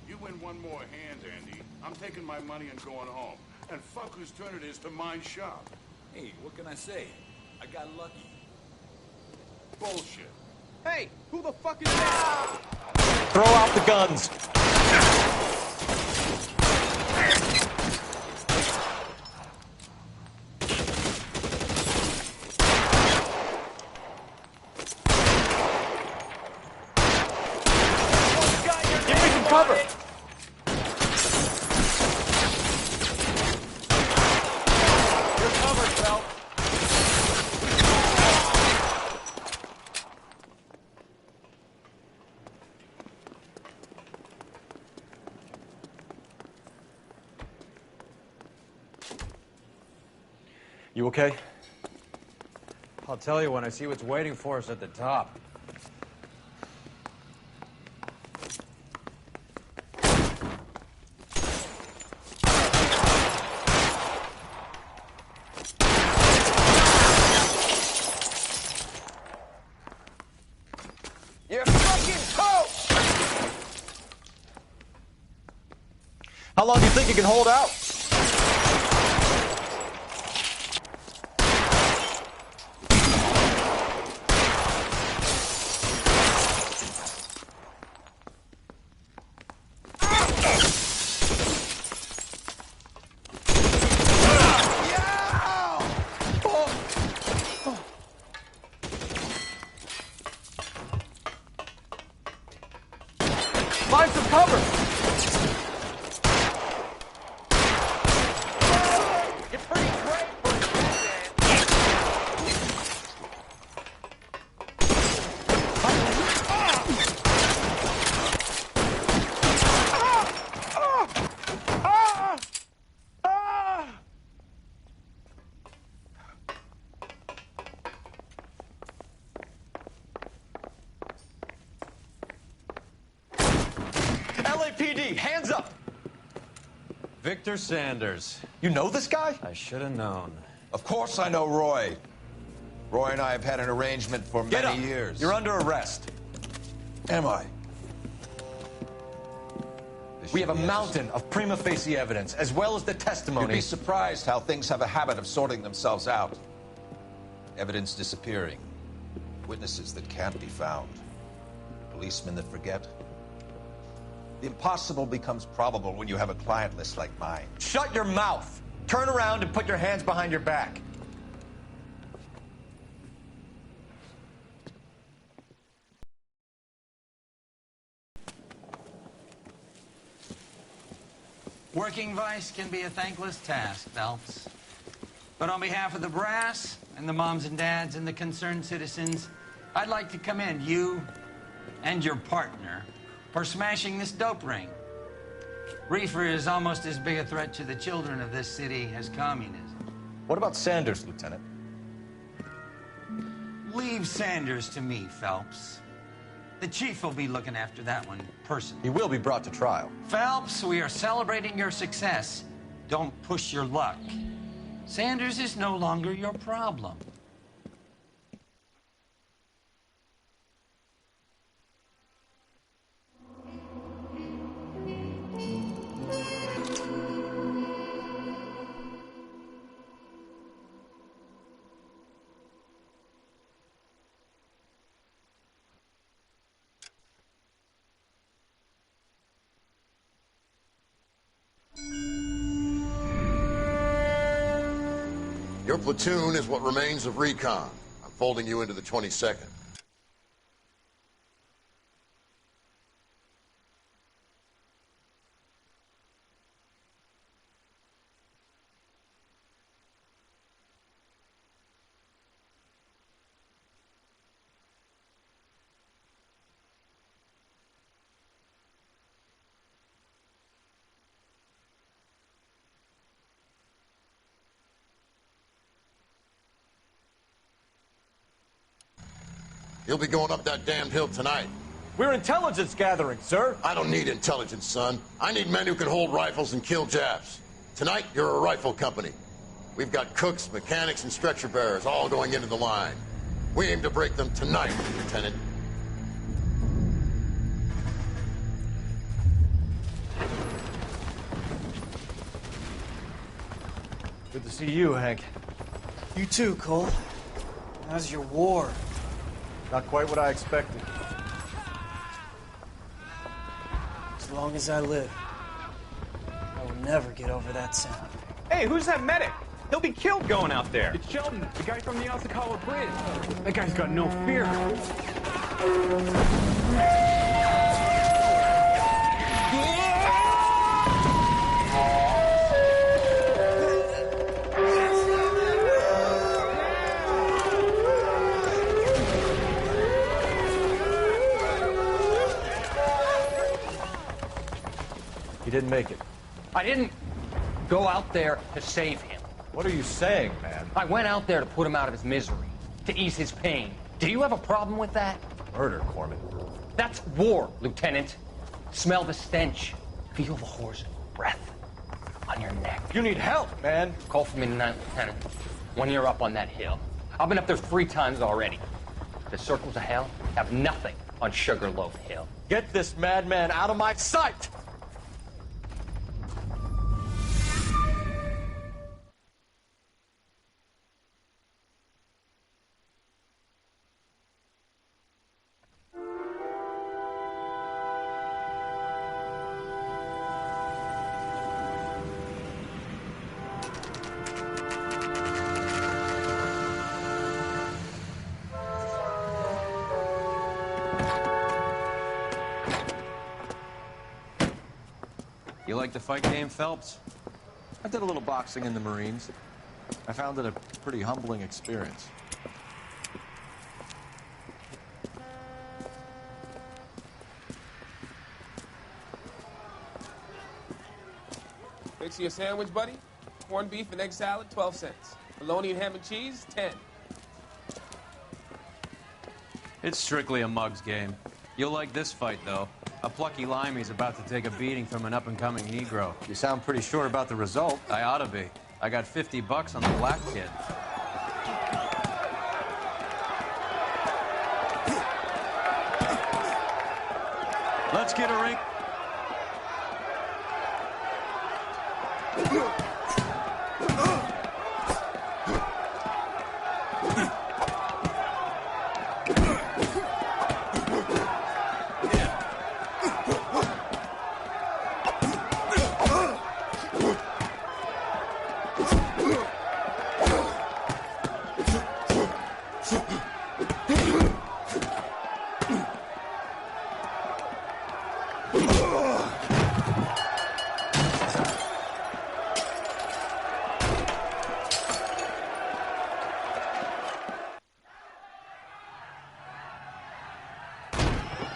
You win one more hand, Andy. I'm taking my money and going home. And fuck whose turn it is to mind shop. Hey, what can I say? I got lucky. Bullshit. Hey, who the fuck is that? Throw out the guns. Give me some cover. You're covered, Phelps. You okay? I'll tell you when I see what's waiting for us at the top. You're fucking toast! How long do you think you can hold out? Find some cover! You're pretty great for a LAPD, hands up! Victor Sanders. You know this guy? I should have known. Of course I know Roy. Roy and I have had an arrangement for Get many up. years. You're under arrest. Am I? We have a mountain of prima facie evidence, as well as the You'd testimony. be surprised how things have a habit of sorting themselves out. Evidence disappearing. Witnesses that can't be found. Policemen that forget. The impossible becomes probable when you have a client list like mine. Shut your mouth. Turn around and put your hands behind your back. Working vice can be a thankless task, Phelps. But on behalf of the brass and the moms and dads and the concerned citizens, I'd like to commend you and your partner for smashing this dope ring. Reefer is almost as big a threat to the children of this city as communism. What about Sanders, Lieutenant? Leave Sanders to me, Phelps. The chief will be looking after that one personally. He will be brought to trial. Phelps, we are celebrating your success. Don't push your luck. Sanders is no longer your problem. Your platoon is what remains of recon. I'm folding you into the 22nd. You'll be going up that damned hill tonight. We're intelligence gathering, sir. I don't need intelligence, son. I need men who can hold rifles and kill Japs. Tonight, you're a rifle company. We've got cooks, mechanics, and stretcher bearers all going into the line. We aim to break them tonight, Lieutenant. Good to see you, Hank. You too, Cole. How's your war? Not quite what I expected. As long as I live, I will never get over that sound. Hey, who's that medic? He'll be killed going out there. It's Sheldon, the guy from the Osakawa Bridge. That guy's got no fear. He didn't make it. I didn't go out there to save him. What are you saying, man? I went out there to put him out of his misery, to ease his pain. Do you have a problem with that? Murder, Corman. That's war, Lieutenant. Smell the stench. Feel the horse's breath on your neck. You need help, man. Call for me tonight, Lieutenant, when you're up on that hill. I've been up there 3 times already. The circles of hell have nothing on Sugarloaf Hill. Get this madman out of my sight! You like the fight game, Phelps? I did a little boxing in the Marines. I found it a pretty humbling experience. Fix you a sandwich, buddy? Corned beef and egg salad, 12 cents. Bologna and ham and cheese, 10. It's strictly a mug's game. You'll like this fight, though. A plucky limey's about to take a beating from an up-and-coming Negro. You sound pretty sure about the result. I ought to be. I got $50 on the black kid. Let's get a ring.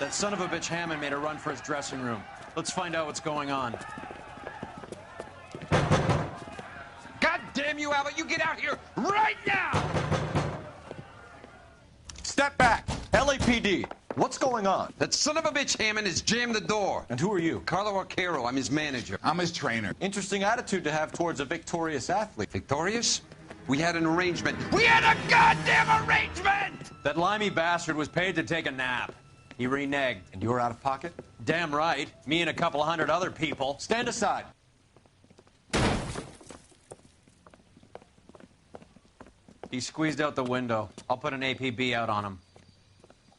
That son of a bitch Hammond made a run for his dressing room. Let's find out what's going on. God damn you, Albert! You get out here right now! Step back! LAPD! What's going on? That son of a bitch Hammond has jammed the door. And who are you? Carlo Arcaro. I'm his manager. I'm his trainer. Interesting attitude to have towards a victorious athlete. Victorious? We had an arrangement. We had a goddamn arrangement! That limey bastard was paid to take a nap. He reneged. And you were out of pocket? Damn right. Me and a couple 100 other people. Stand aside. He squeezed out the window. I'll put an APB out on him.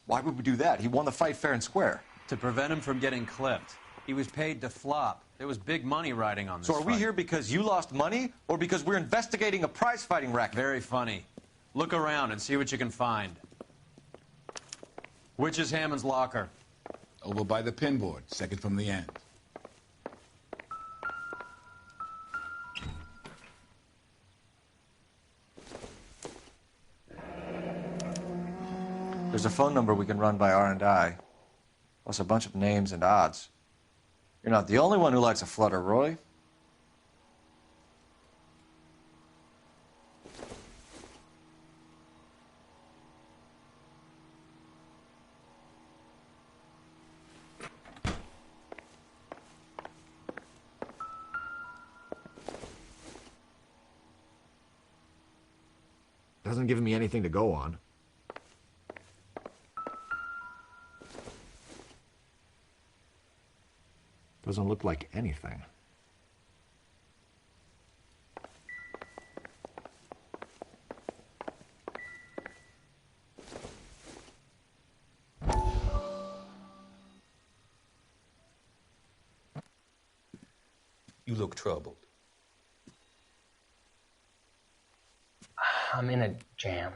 Why would we do that? He won the fight fair and square. To prevent him from getting clipped. He was paid to flop. There was big money riding on this So are we fight. here because you lost money, or because we're investigating a prize-fighting racket? Very funny. Look around and see what you can find. Which is Hammond's locker? Over by the pinboard, second from the end. There's a phone number we can run by R&I, plus a bunch of names and odds. You're not the only one who likes a flutter, Roy. Doesn't give me anything to go on. Doesn't look like anything. You look troubled. I'm in a jam,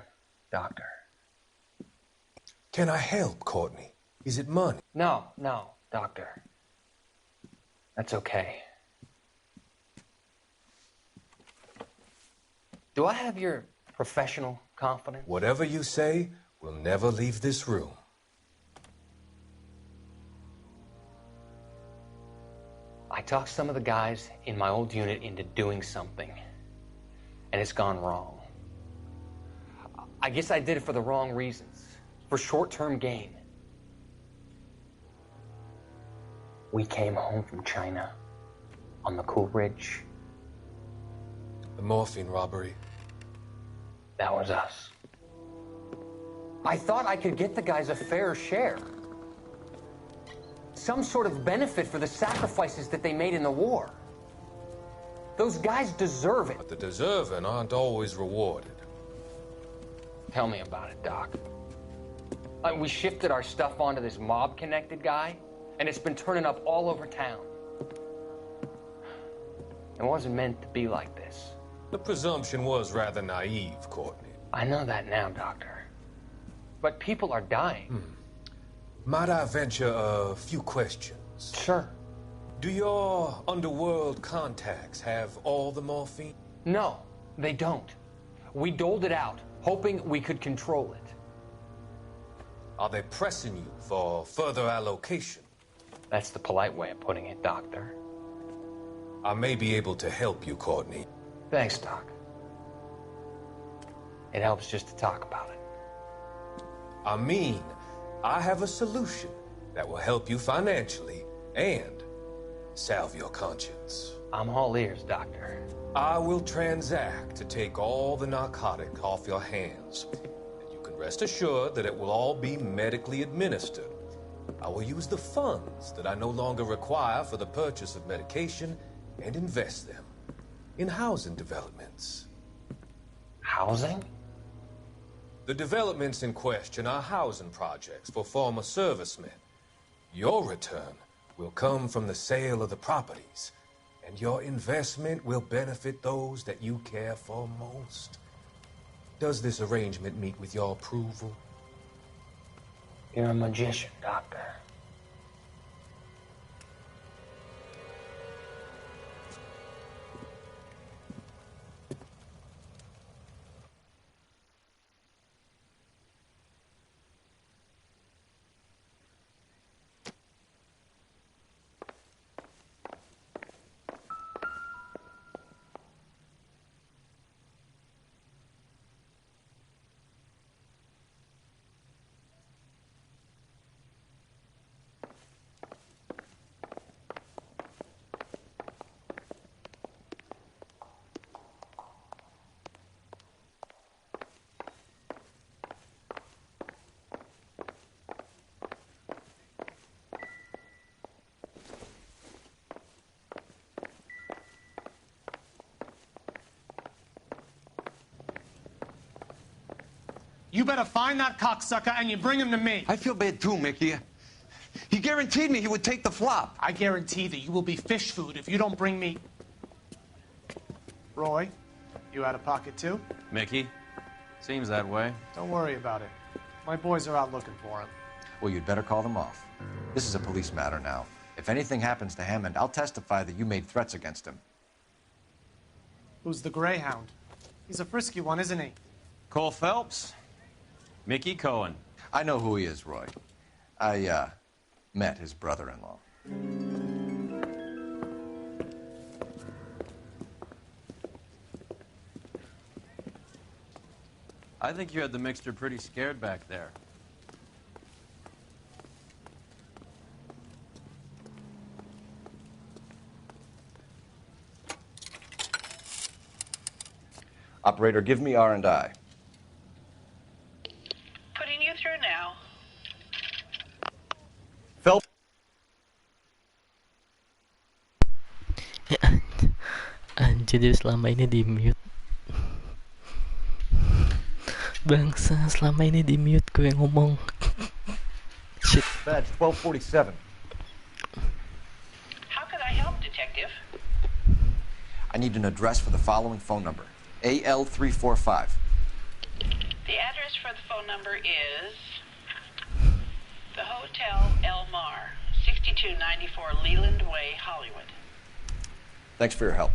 Doctor. Can I help, Courtney? Is it money? No, Doctor. That's okay. Do I have your professional confidence? Whatever you say, we'll never leave this room. I talked some of the guys in my old unit into doing something, and it's gone wrong. I guess I did it for the wrong reasons, for short-term gain. We came home from China on the Cool Ridge. The morphine robbery. That was us. I thought I could get the guys a fair share. Some sort of benefit for the sacrifices that they made in the war. Those guys deserve it. But the deserving aren't always rewarded. Tell me about it, Doc. We shifted our stuff onto this mob-connected guy, and it's been turning up all over town. It wasn't meant to be like this. The presumption was rather naive, Courtney. I know that now, Doctor. But people are dying. Might I venture a few questions? Sure. Do your underworld contacts have all the morphine? No, they don't. We doled it out, hoping we could control it. Are they pressing you for further allocation? That's the polite way of putting it, Doctor. I may be able to help you, Courtney. Thanks, Doc. It helps just to talk about it. I mean, I have a solution that will help you financially and salve your conscience. I'm all ears, Doctor. I will transact to take all the narcotic off your hands. And you can rest assured that it will all be medically administered. I will use the funds that I no longer require for the purchase of medication and invest them in housing developments. Housing? The developments in question are housing projects for former servicemen. Your return will come from the sale of the properties, and your investment will benefit those that you care for most. Does this arrangement meet with your approval? You're a magician, Doctor. You better find that cocksucker and you bring him to me. I feel bad too, Mickey. He guaranteed me he would take the flop. I guarantee that you will be fish food if you don't bring me... Roy, you out of pocket too? Mickey? Seems that way. Don't worry about it. My boys are out looking for him. Well, you'd better call them off. This is a police matter now. If anything happens to Hammond, I'll testify that you made threats against him. Who's the Greyhound? He's a frisky one, isn't he? Cole Phelps? Mickey Cohen. I know who he is, Roy. I, met his brother-in-law. I think you had the mixture pretty scared back there. Operator, give me R&I. Jadi selama ini di mute. Bangsa, selama ini di mute gue ngomong. Shit. Badge 1247. How can I help, Detective? I need an address for the following phone number. AL345. The address for the phone number is the Hotel El Mar, 6294 Leland Way, Hollywood. Thanks for your help.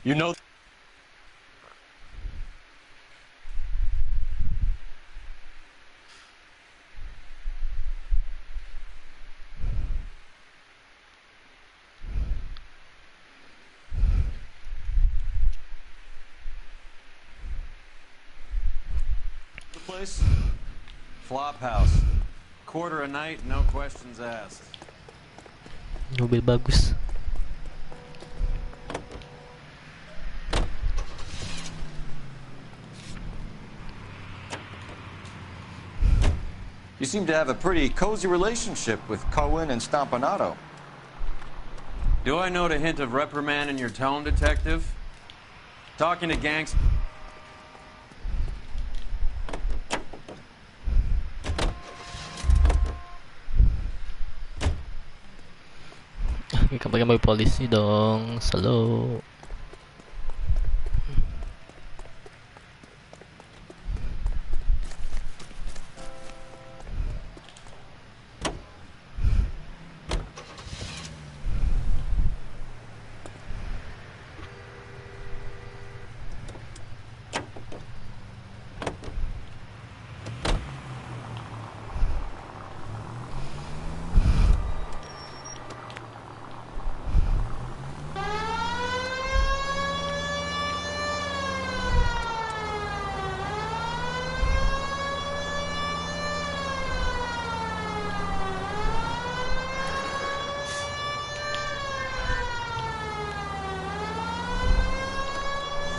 You know... The place? Flop house. Quarter a night, no questions asked. Mobil bagus. You seem to have a pretty cozy relationship with Cohen and Stompanato. Do I note a hint of reprimand in your tone, Detective? Talking to gangs... Kapag may polisi dong, slow.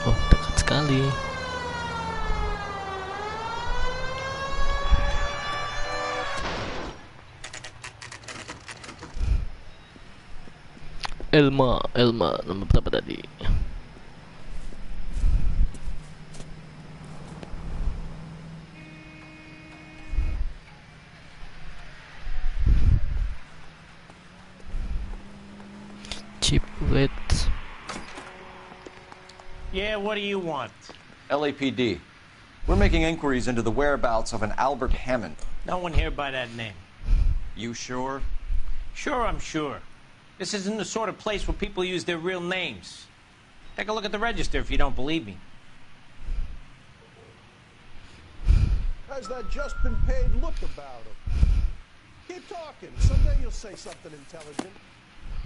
Oh, dekat sekali. Elma, nomor berapa tadi? Cheap rates. Yeah, what do you want? LAPD. We're making inquiries into the whereabouts of an Albert Hammond. No one here by that name. You sure? Sure, I'm sure. This isn't the sort of place where people use their real names. Take a look at the register if you don't believe me. How's that just been paid look about him? Keep talking. Someday you'll say something intelligent.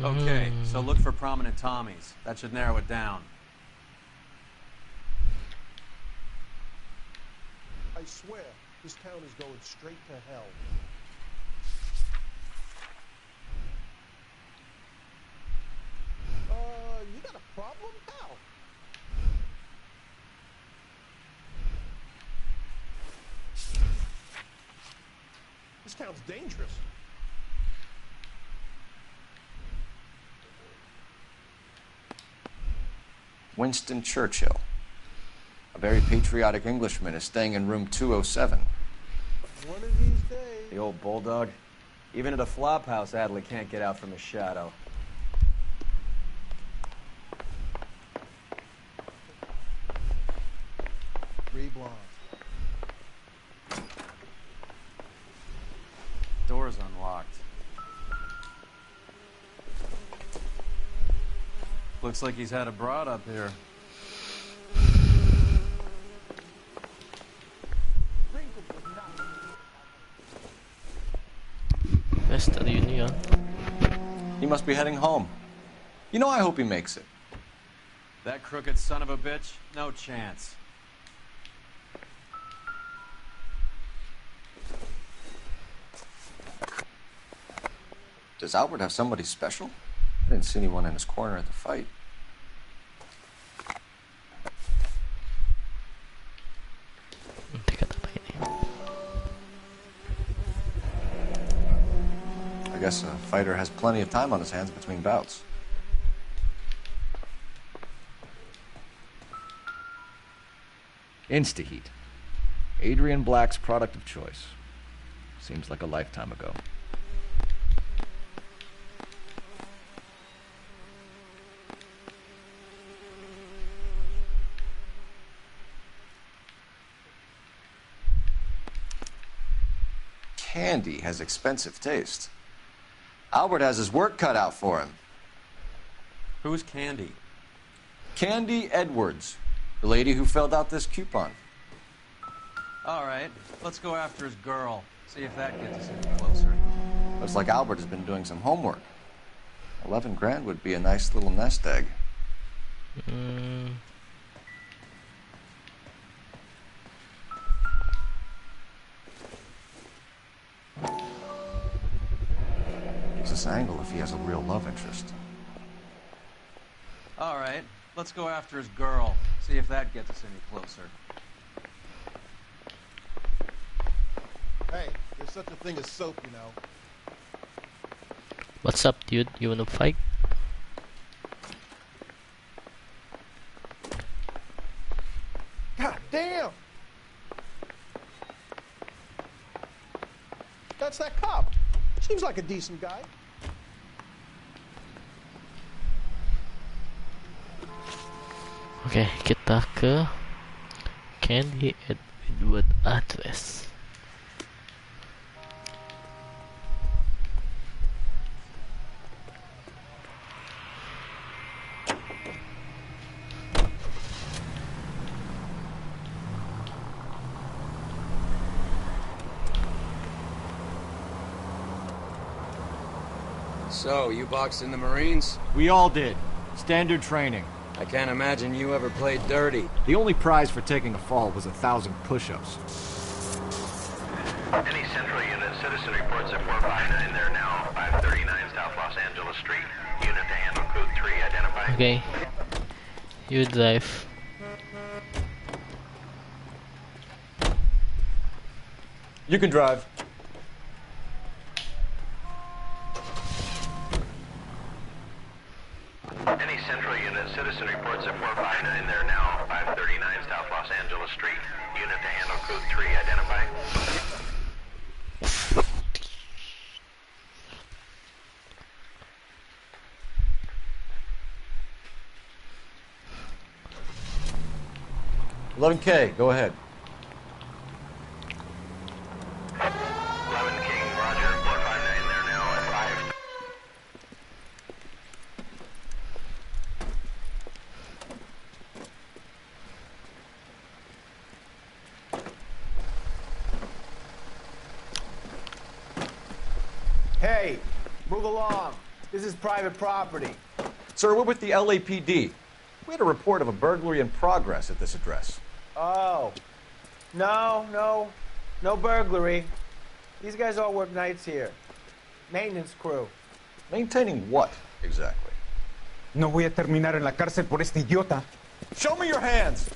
Okay, so look for prominent Tommies. That should narrow it down. I swear, this town is going straight to hell. You got a problem? How? This town's dangerous. Winston Churchill. A very patriotic Englishman is staying in room 207. One of these days. The old bulldog. Even at a flop house, Adley can't get out from his shadow. Three blondes. Door's unlocked. Looks like he's had a broad up here. Western Union. He must be heading home. You know, I hope he makes it. That crooked son of a bitch? No chance. Does Albert have somebody special? I didn't see anyone in his corner at the fight. I guess a fighter has plenty of time on his hands between bouts. Insta-heat. Adrian Black's product of choice. Seems like a lifetime ago. Candy has expensive taste. Albert has his work cut out for him. Who's Candy? Candy Edwards, the lady who filled out this coupon. All right, let's go after his girl. See if that gets us any closer. Looks like Albert has been doing some homework. 11 grand would be a nice little nest egg. Use this angle if he has a real love interest. All right, let's go after his girl. See if that gets us any closer. Hey, there's such a thing as soap, you know. What's up, dude? You wanna fight? God damn! That's that cop. Seems like a decent guy. Oke, kita ke Candy Edward address. So, you boxed in the Marines? We all did. Standard training. I can't imagine you ever played dirty. The only prize for taking a fall was 1,000 push-ups. Any central unit, citizen reports at 459. They're now 539 South Los Angeles Street. Unit to handle code 3, identify. Okay. You drive. You can drive. Any central unit, citizen reports at 459. They're now 539 South Los Angeles Street. Unit to handle code 3, identify. $11K, go ahead. 11 King, roger. 459, they're now at 5. Hey, move along. This is private property. Sir, we're with the LAPD. We had a report of a burglary in progress at this address. Oh. No burglary. These guys all work nights here. Maintenance crew. Maintaining what, exactly? No voy a terminar en la cárcel por este idiota. Show me your hands!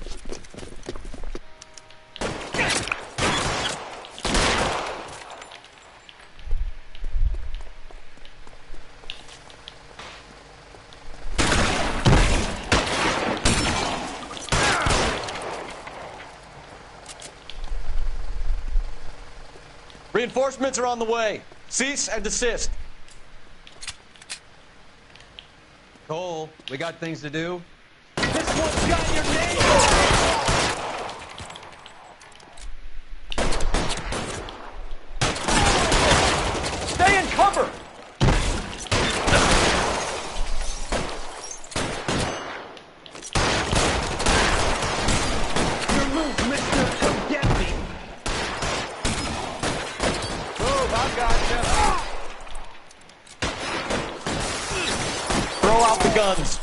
Reinforcements are on the way. Cease and desist. Cole, we got things to do. This one's got your name! Stay in cover! Your move, mister! Come get me! Move, I gotcha! Throw out the guns.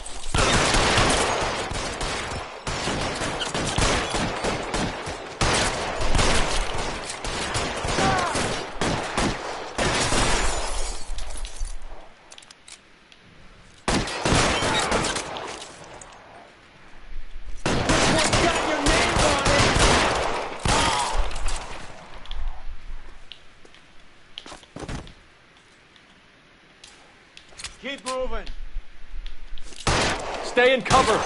Keep moving. Stay in cover.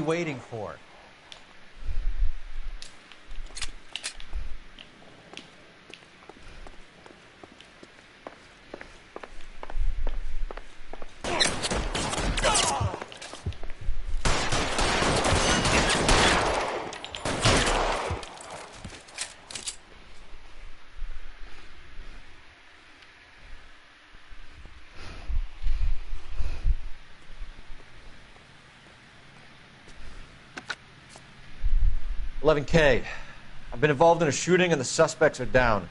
waiting for? "11K, I've been involved in a shooting and the suspects are down.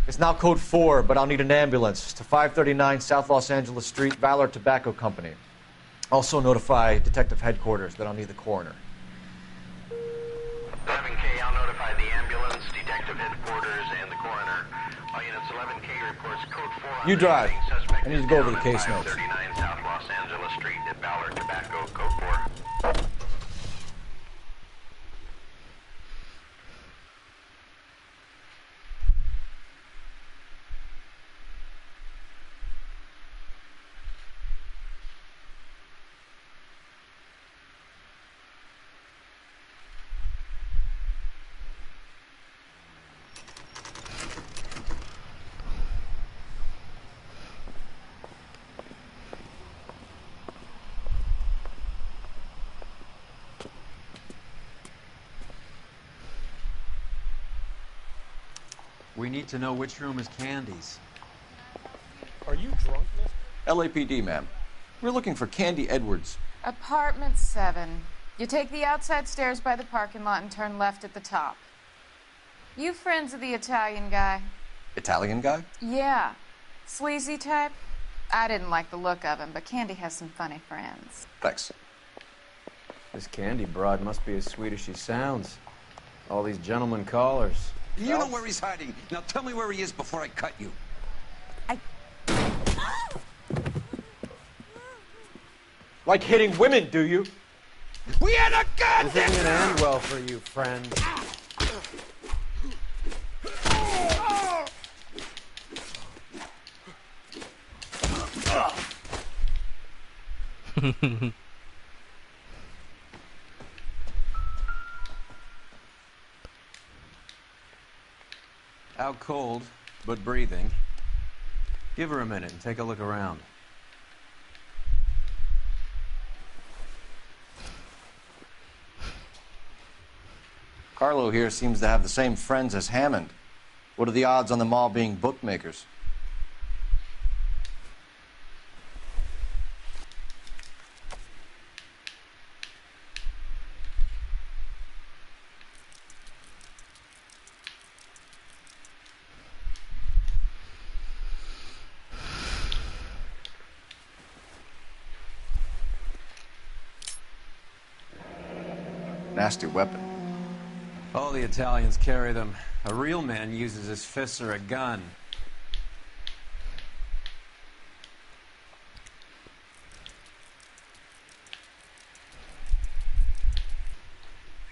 It's now code 4, but I'll need an ambulance to 539 South Los Angeles Street, Valor Tobacco Company. Also notify Detective Headquarters that I'll need the coroner." 11K, I'll notify the ambulance, Detective Headquarters, and the coroner. All units, 11K reports code 4. You drive. I need to go over the case notes. 539 South Los Angeles Street at Valor Tobacco, code 4. We need to know which room is Candy's. Are you drunk, mister? LAPD, ma'am. We're looking for Candy Edwards. Apartment 7. You take the outside stairs by the parking lot and turn left at the top. You friends of the Italian guy? Italian guy? Yeah. Sleazy type? I didn't like the look of him, but Candy has some funny friends. Thanks. This Candy broad must be as sweet as she sounds. All these gentlemen callers. You know where he's hiding. Now tell me where he is before I cut you. Like hitting women, do you? We had a gun! This isn't gonna end well for you, friend. Out cold, but breathing. Give her a minute and take a look around. Carlo here seems to have the same friends as Hammond. What are the odds on them all being bookmakers? Nasty weapon. All the Italians carry them. A real man uses his fists or a gun.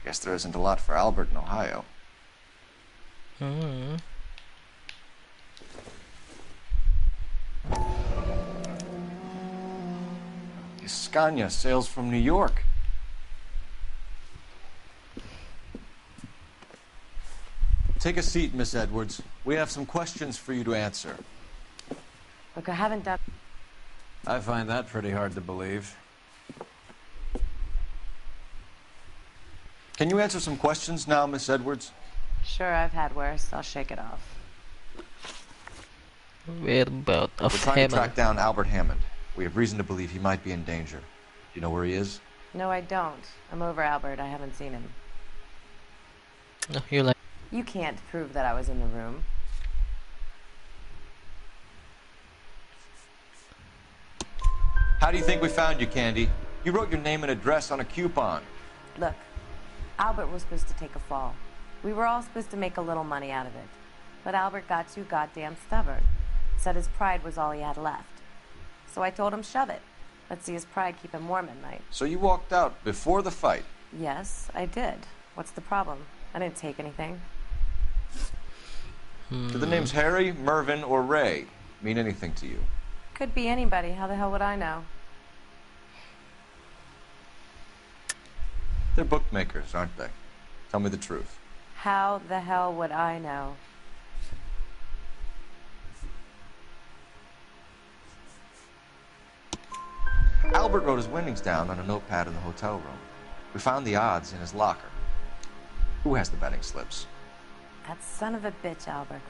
I guess there isn't a lot for Albert in Ohio. Scania sails from New York. Take a seat, Miss Edwards. We have some questions for you to answer. Look, I haven't done... I find that pretty hard to believe. Can you answer some questions now, Miss Edwards? Sure, I've had worse. I'll shake it off. We're trying to track down Albert Hammond. We have reason to believe he might be in danger. Do you know where he is? No, I don't. I'm over Albert. I haven't seen him. No, you like... You can't prove that I was in the room. How do you think we found you, Candy? You wrote your name and address on a coupon. Look, Albert was supposed to take a fall. We were all supposed to make a little money out of it. But Albert got too goddamn stubborn. Said his pride was all he had left. So I told him, shove it. Let's see his pride keep him warm at night. So you walked out before the fight? Yes, I did. What's the problem? I didn't take anything. Do the names Harry, Mervyn, or Ray mean anything to you? Could be anybody. How the hell would I know? They're bookmakers, aren't they? Tell me the truth. How the hell would I know? Albert wrote his winnings down on a notepad in the hotel room. We found the odds in his locker. Who has the betting slips? That son of a bitch, Albert.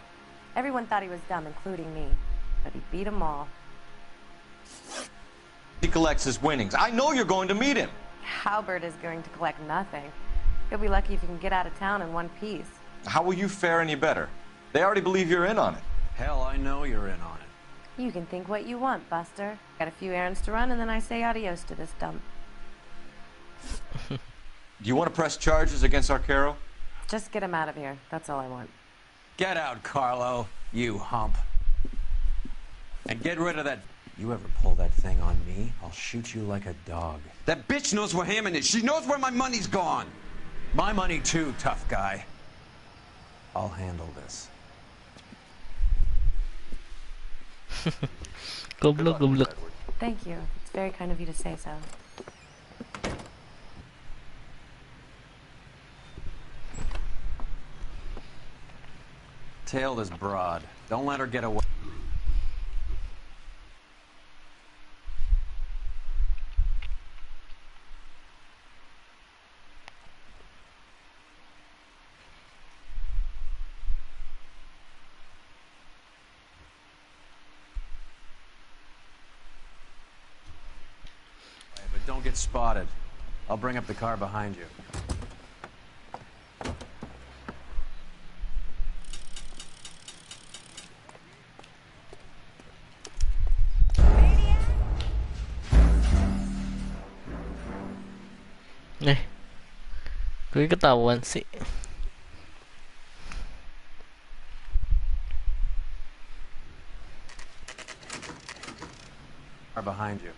Everyone thought he was dumb, including me. But he beat them all. He collects his winnings. I know you're going to meet him. Albert is going to collect nothing. He'll be lucky if he can get out of town in one piece. How will you fare any better? They already believe you're in on it. Hell, I know you're in on it. You can think what you want, Buster. Got a few errands to run, and then I say adios to this dump. Do you want to press charges against Arcaro? Just get him out of here. That's all I want. Get out, Carlo, you hump. And get rid of that... You ever pull that thing on me, I'll shoot you like a dog. That bitch knows where Hammond is. She knows where my money's gone. My money too, tough guy. I'll handle this. Goblok, goblok. Thank you. It's very kind of you to say so. Tail this broad. Don't let her get away. But don't get spotted. I'll bring up the car behind you. Gue ketahuan sih. Car behind you.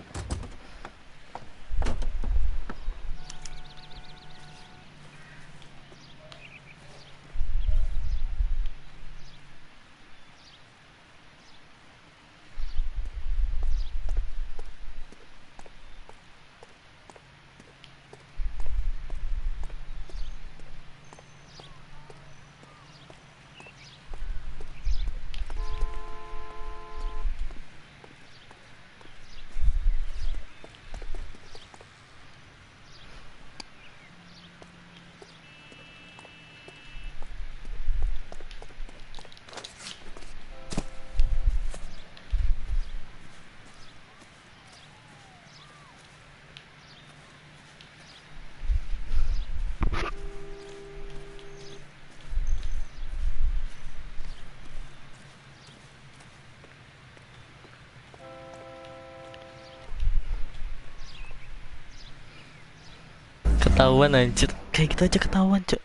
Ketahuan anjir. Kayak gitu aja ketahuan, Cok.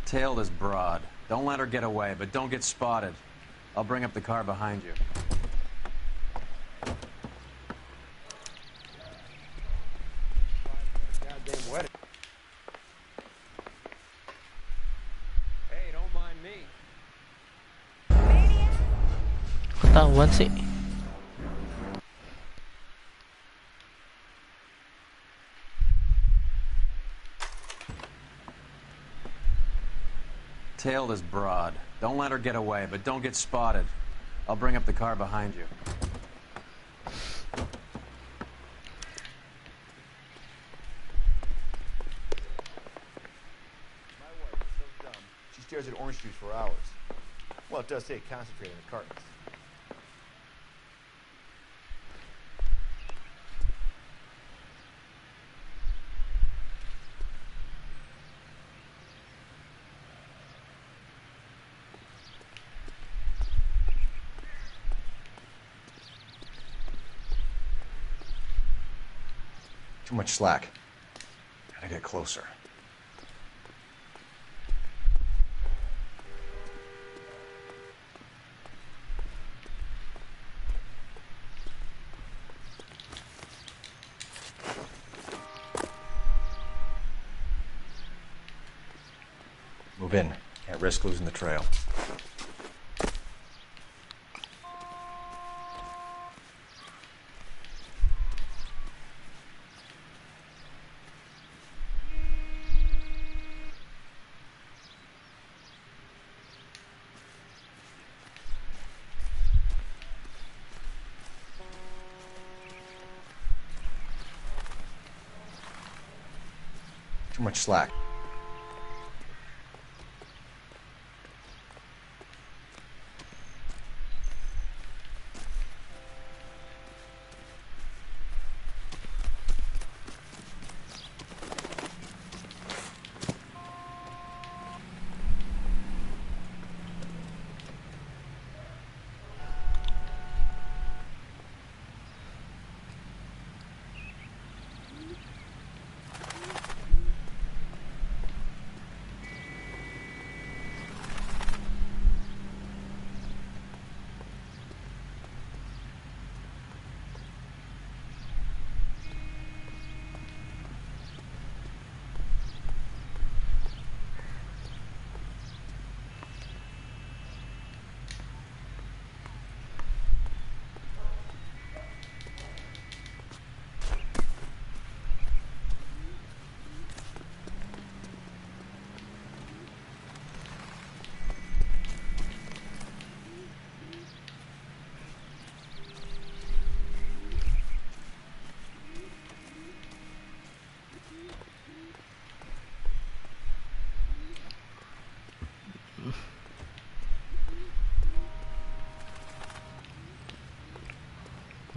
Tail this broad. Don't let her get away, but don't get spotted. I'll bring up the car behind you. Goddamn wedding. Hey, don't mind me. Ketahuan sih. Tail this broad. Don't let her get away, but don't get spotted. I'll bring up the car behind you. My wife is so dumb, she stares at orange juice for hours. Well, it does say concentrate in the cartons. Too much slack. Gotta get closer. Move in. Can't risk losing the trail. Too much slack.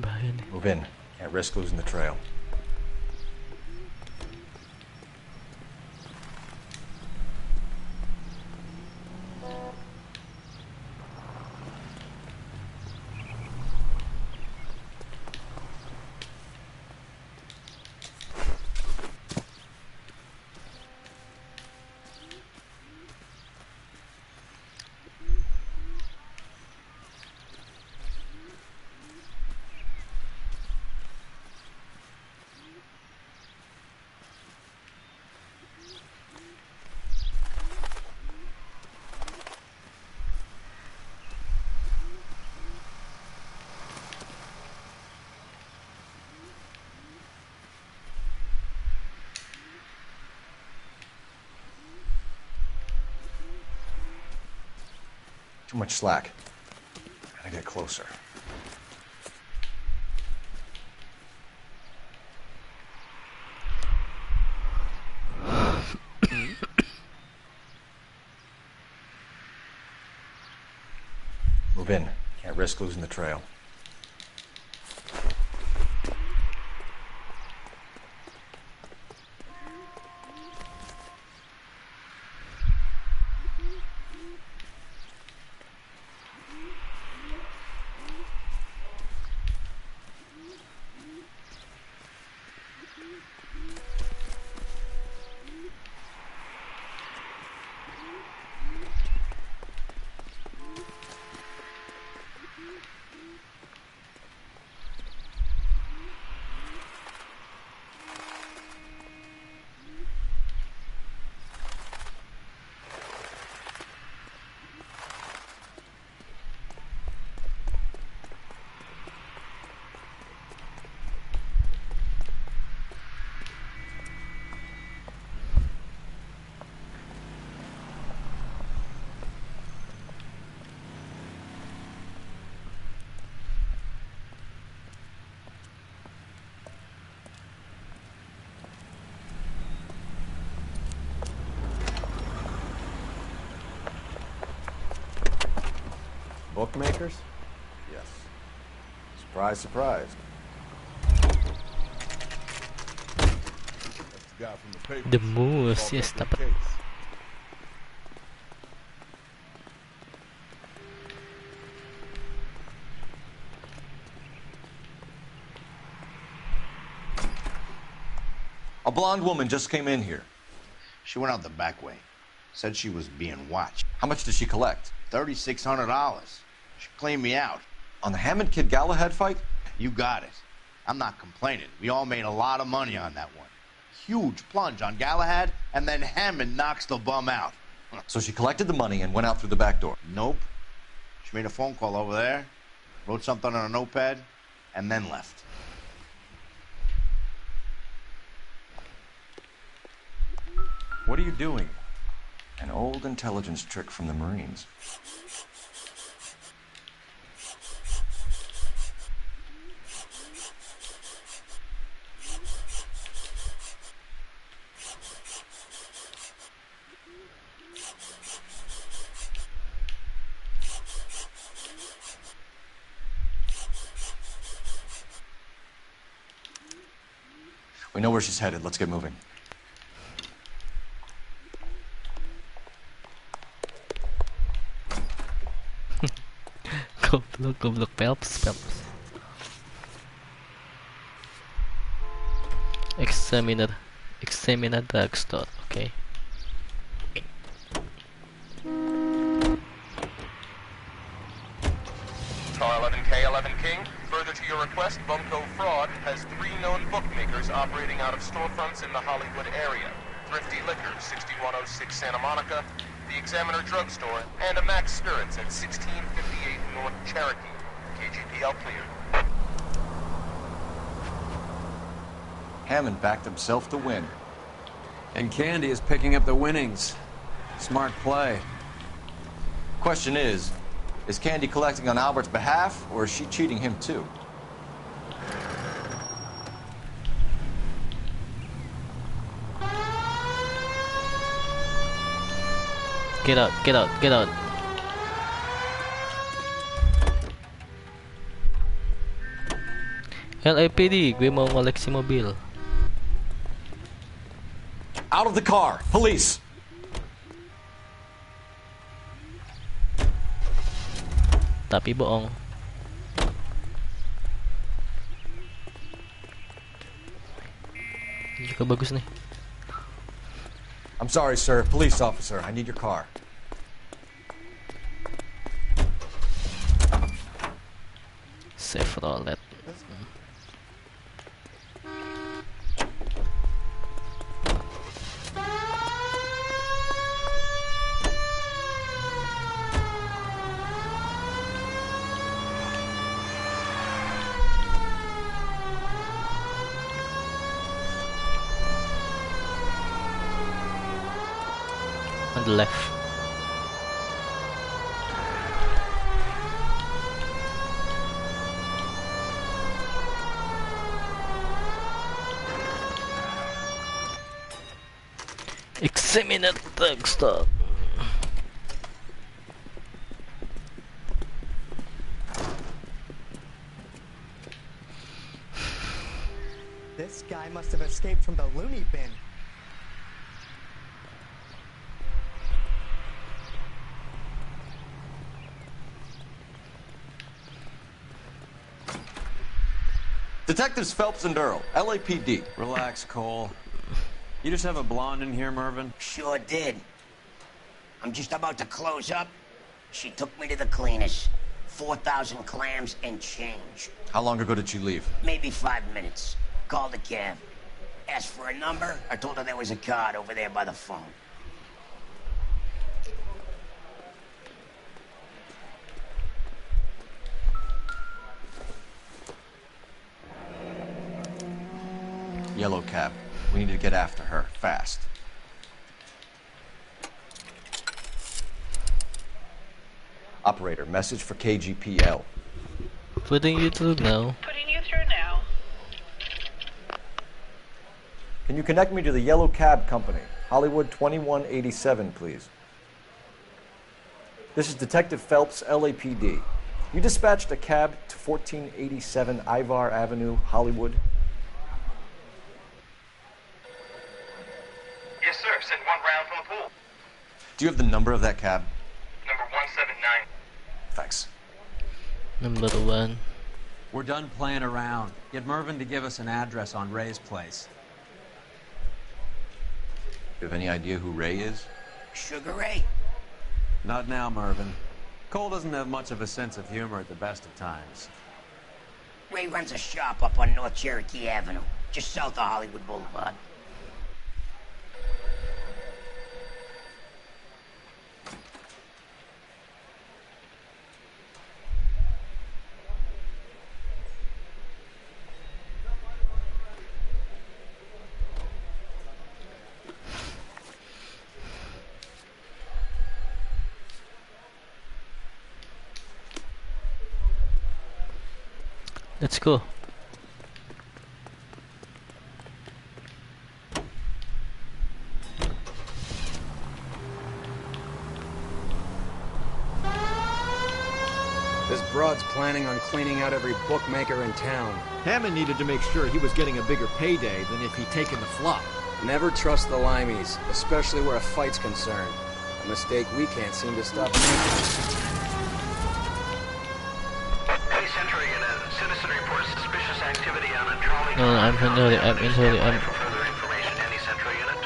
Bahaya nih. Move in. Can't risk losing the trail. Too much slack. Gotta get closer. Move in. Can't risk losing the trail. Bookmakers? Yes. Surprise, surprise. That's the guy from the paper. The moose, yes, dapat. A blonde woman just came in here. She went out the back way. Said she was being watched. How much did she collect? $3,600. She cleaned me out. On the Hammond Kid Galahad fight? You got it. I'm not complaining. We all made a lot of money on that one. Huge plunge on Galahad, and then Hammond knocks the bum out. So she collected the money and went out through the back door? Nope. She made a phone call over there, wrote something on a notepad, and then left. What are you doing? An old intelligence trick from the Marines. We know where she's headed. Let's get moving. Goblok, Phelps. Examiner drugstore, okay. Car 11K, 11 King. Further to your request, Bunko Fraud has 3 known bookmakers operating out of storefronts in the Hollywood area. Thrifty Liquor, 6106 Santa Monica, the Examiner Drugstore, and a Max Spirits at 1658 North Cherokee. KGPL cleared. Hammond backed himself to win. And Candy is picking up the winnings. Smart play. Question is Candy collecting on Albert's behalf, or is she cheating him too? Get out. LAPD, gue mau ngoleksi mobil. Out of the car! Police! Tapi bohong. Ini juga bagus nih. I'm sorry, sir. Police officer, I need your car. Chevrolet. On the left. Examiner drugstore. This guy must have escaped from the loony bin. Detectives Phelps and Earl, LAPD. Relax, Cole. You just have a blonde in here, Mervyn? Sure did. I'm just about to close up. She took me to the cleaners. 4,000 clams and change. How long ago did she leave? Maybe 5 minutes. Called a cab. Asked for a number. I told her there was a card over there by the phone. Yellow cab. We need to get after her, fast. Operator, message for KGPL. Putting you through now. Putting you through now. Can you connect me to the Yellow Cab Company? Hollywood 2187, please. This is Detective Phelps, LAPD. You dispatched a cab to 1487 Ivar Avenue, Hollywood. Yes, sir. Sent 1 round from the pool. Do you have the number of that cab? Number 179. Thanks. Number 1. We're done playing around. Get Mervyn to give us an address on Ray's place. You have any idea who Ray is? Sugar Ray? Not now, Mervyn. Cole doesn't have much of a sense of humor at the best of times. Ray runs a shop up on North Cherokee Avenue, just south of Hollywood Boulevard. Let's go. This broad's planning on cleaning out every bookmaker in town. Hammond needed to make sure he was getting a bigger payday than if he'd taken the flop. Never trust the limeys, especially where a fight's concerned. A mistake we can't seem to stop making. Hey, Century, citizen reports suspicious activity on a trolley. No, I'm into For further information, any Central unit?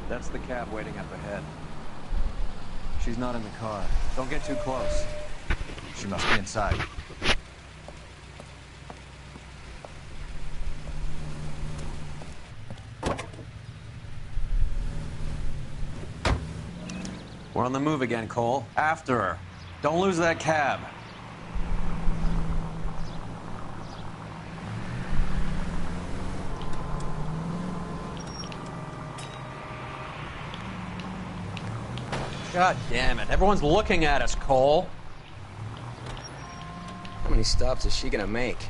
That's the cab waiting up ahead. She's not in the car. Don't get too close. She must be inside. We're on the move again, Cole. After her. Don't lose that cab. God damn it. Everyone's looking at us, Cole. How many stops is she gonna make?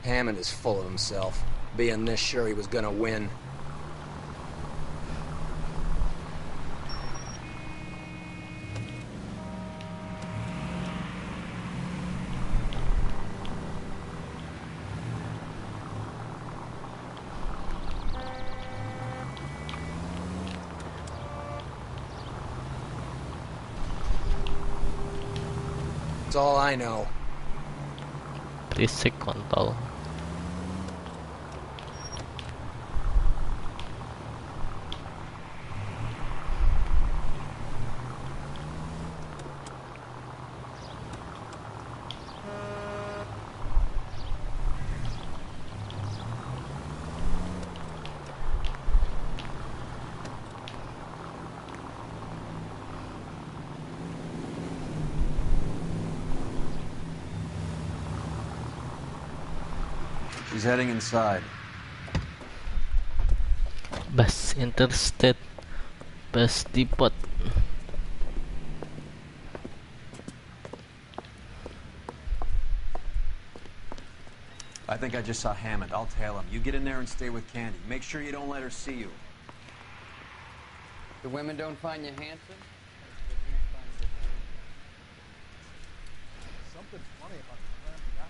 Hammond is full of himself, being this sure he was gonna win. That's all I know. Precinct control. She's heading inside. Bus Interstate. Bus Depot. I think I just saw Hammond. I'll tail him. You get in there and stay with Candy. Make sure you don't let her see you. The women don't find you handsome? Something funny about the crappy guy.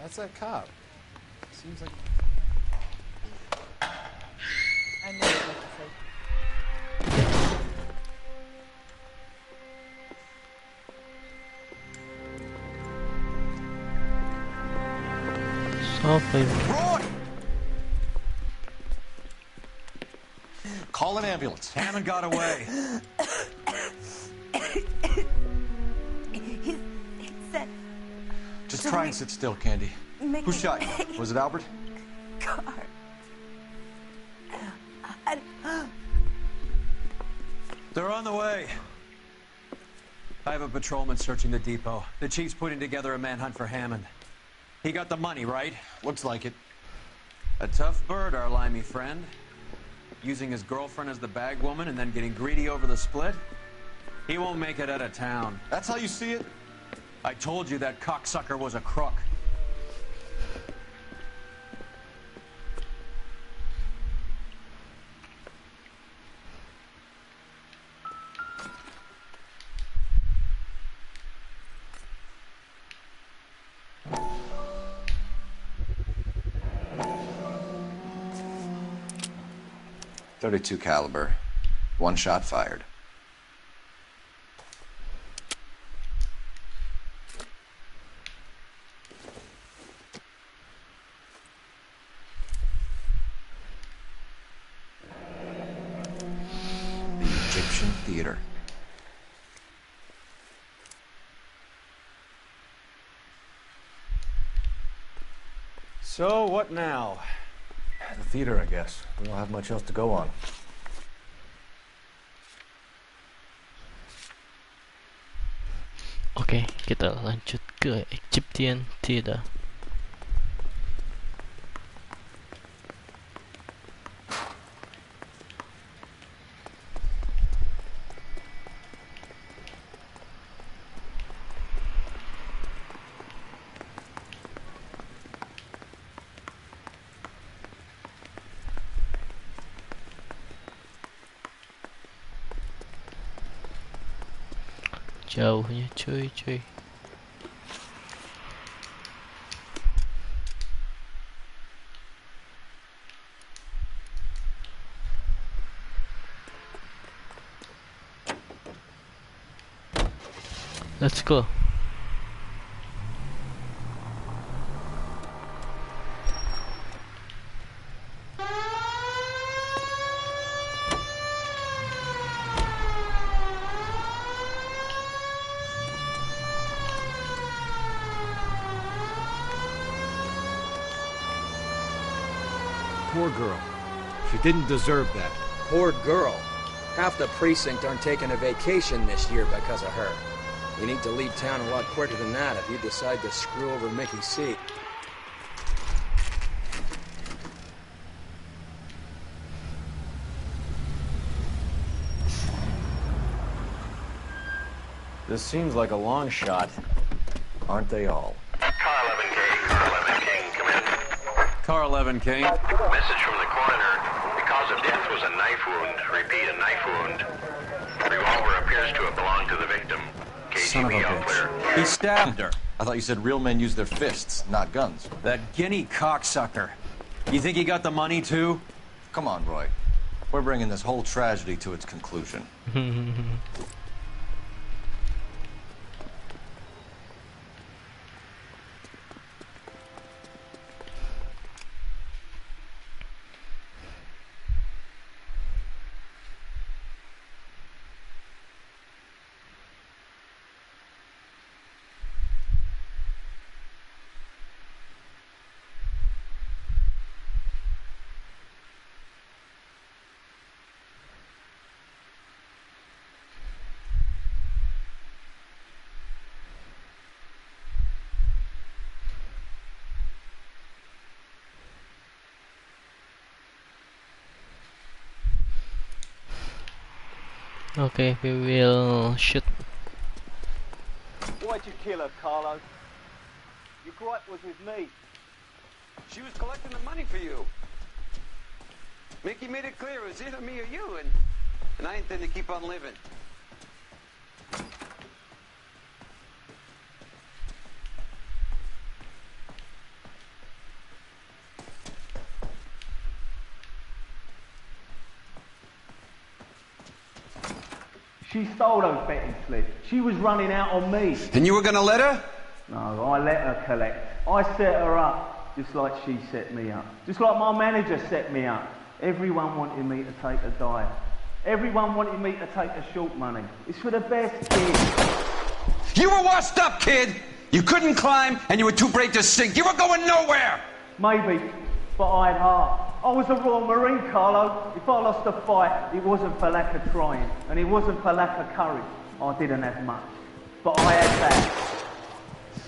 That's that cop. Seems like. I knew it was Roy! Call an ambulance. Hammond got away. He said. Just try and sit still, Candy. Who shot you? Was it Albert? Car. They're on the way. I have a patrolman searching the depot. The chief's putting together a manhunt for Hammond. He got the money, right? Looks like it. A tough bird, our limey friend. Using his girlfriend as the bag woman and then getting greedy over the split. He won't make it out of town. That's how you see it? I told you that cocksucker was a crook. .32 caliber. One shot fired. theater. So, what now? The theater, I guess. We don't have much else to go on. Oke, kita lanjut ke Egyptian Theater. Jauhnya cuy. Let's go. Poor girl. She didn't deserve that. Poor girl. Half the precinct aren't taking a vacation this year because of her. You need to leave town a lot quicker than that if you decide to screw over Mickey C. This seems like a long shot. Aren't they all? Car 11 King. Message from the coroner. The cause of death was a knife wound. Repeat, a knife wound. The revolver appears to have belonged to the victim. Son of a bitch. He stabbed her. I thought you said real men use their fists, not guns. That guinea cocksucker. You think he got the money, too? Come on, Roy. We're bringing this whole tragedy to its conclusion. Okay, we will shoot. Why'd you kill her, Carlo? Your gripe was with me. She was collecting the money for you. Mickey made it clear it was either me or you, and I intend to keep on living. She stole those betting slips. She was running out on me. And you were gonna let her? No, I let her collect. I set her up, just like she set me up. Just like my manager set me up. Everyone wanted me to take a dive. Everyone wanted me to take the short money. It's for the best kid. You were washed up, kid! You couldn't climb, and you were too brave to sink. You were going nowhere! Maybe, but I had heart. I was a Royal Marine, Carlo. If I lost a fight, it wasn't for lack of trying, and it wasn't for lack of courage. I didn't have much, but I had that.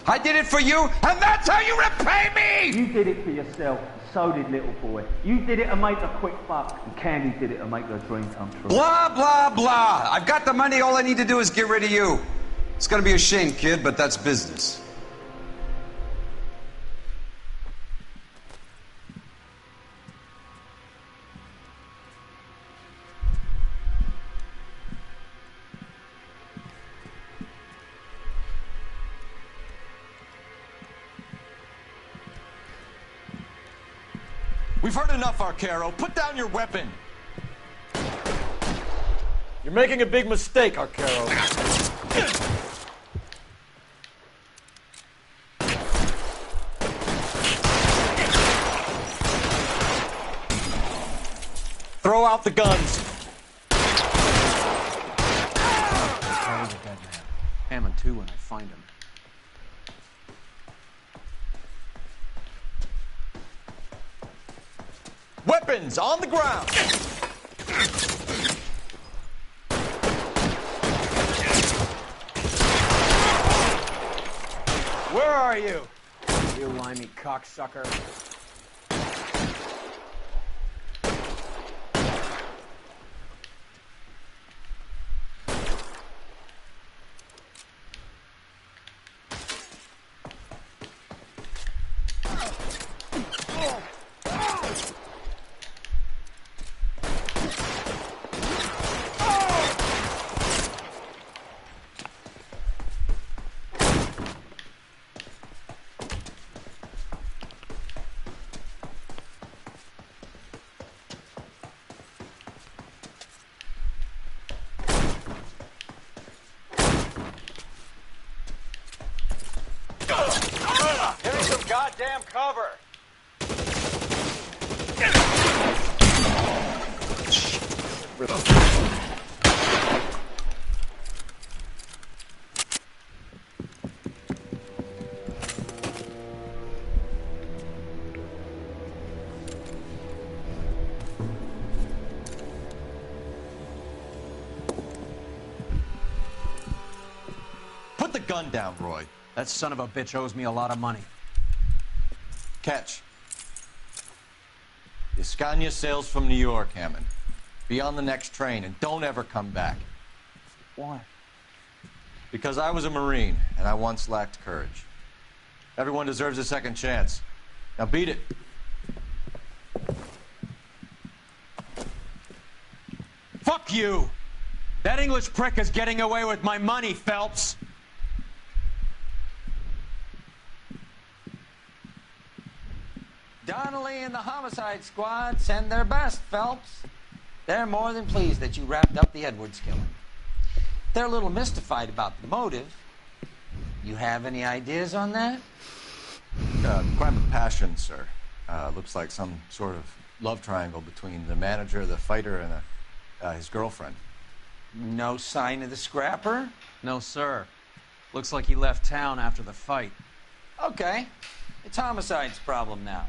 I did it for you, and that's how you repay me! You did it for yourself, so did little boy. You did it to make a quick buck, and Candy did it to make her dream come true. Blah, blah, blah. I've got the money, all I need to do is get rid of you. It's gonna be a shame, kid, but that's business. We've heard enough, Arcaro. Put down your weapon. You're making a big mistake, Arcaro. Throw out the guns. too when I find him. Weapons on the ground! Where are you? You limey cocksucker. Give me some goddamn cover! Put the gun down, Roy. That son of a bitch owes me a lot of money. Catch. Escania sails from New York, Hammond. Be on the next train and don't ever come back. Why? Because I was a Marine and I once lacked courage. Everyone deserves a second chance. Now beat it. Fuck you! That English prick is getting away with my money, Phelps! Donnelly and the homicide squad send their best, Phelps. They're more than pleased that you wrapped up the Edwards killing. They're a little mystified about the motive. You have any ideas on that? Crime of passion, sir. Looks like some sort of love triangle between the manager, the fighter, and his girlfriend. No sign of the scrapper? No, sir. Looks like he left town after the fight. Okay. It's homicide's problem now.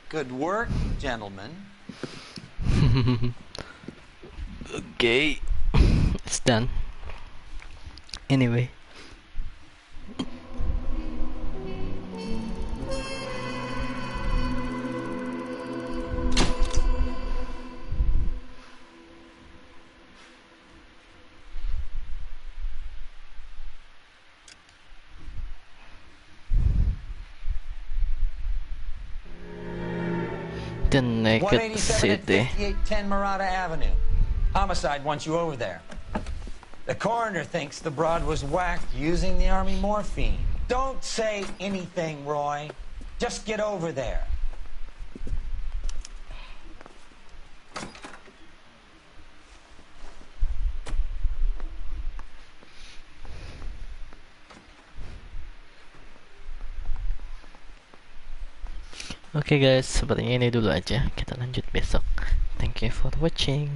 Good work, gentlemen. Okay, it's done. Anyway. The naked city. 5810 Murata Avenue. Homicide wants you over there. The coroner thinks the broad was whacked using the army morphine. Don't say anything, Roy. Just get over there. Oke guys, sepertinya ini dulu aja. Kita lanjut besok. Thank you for watching.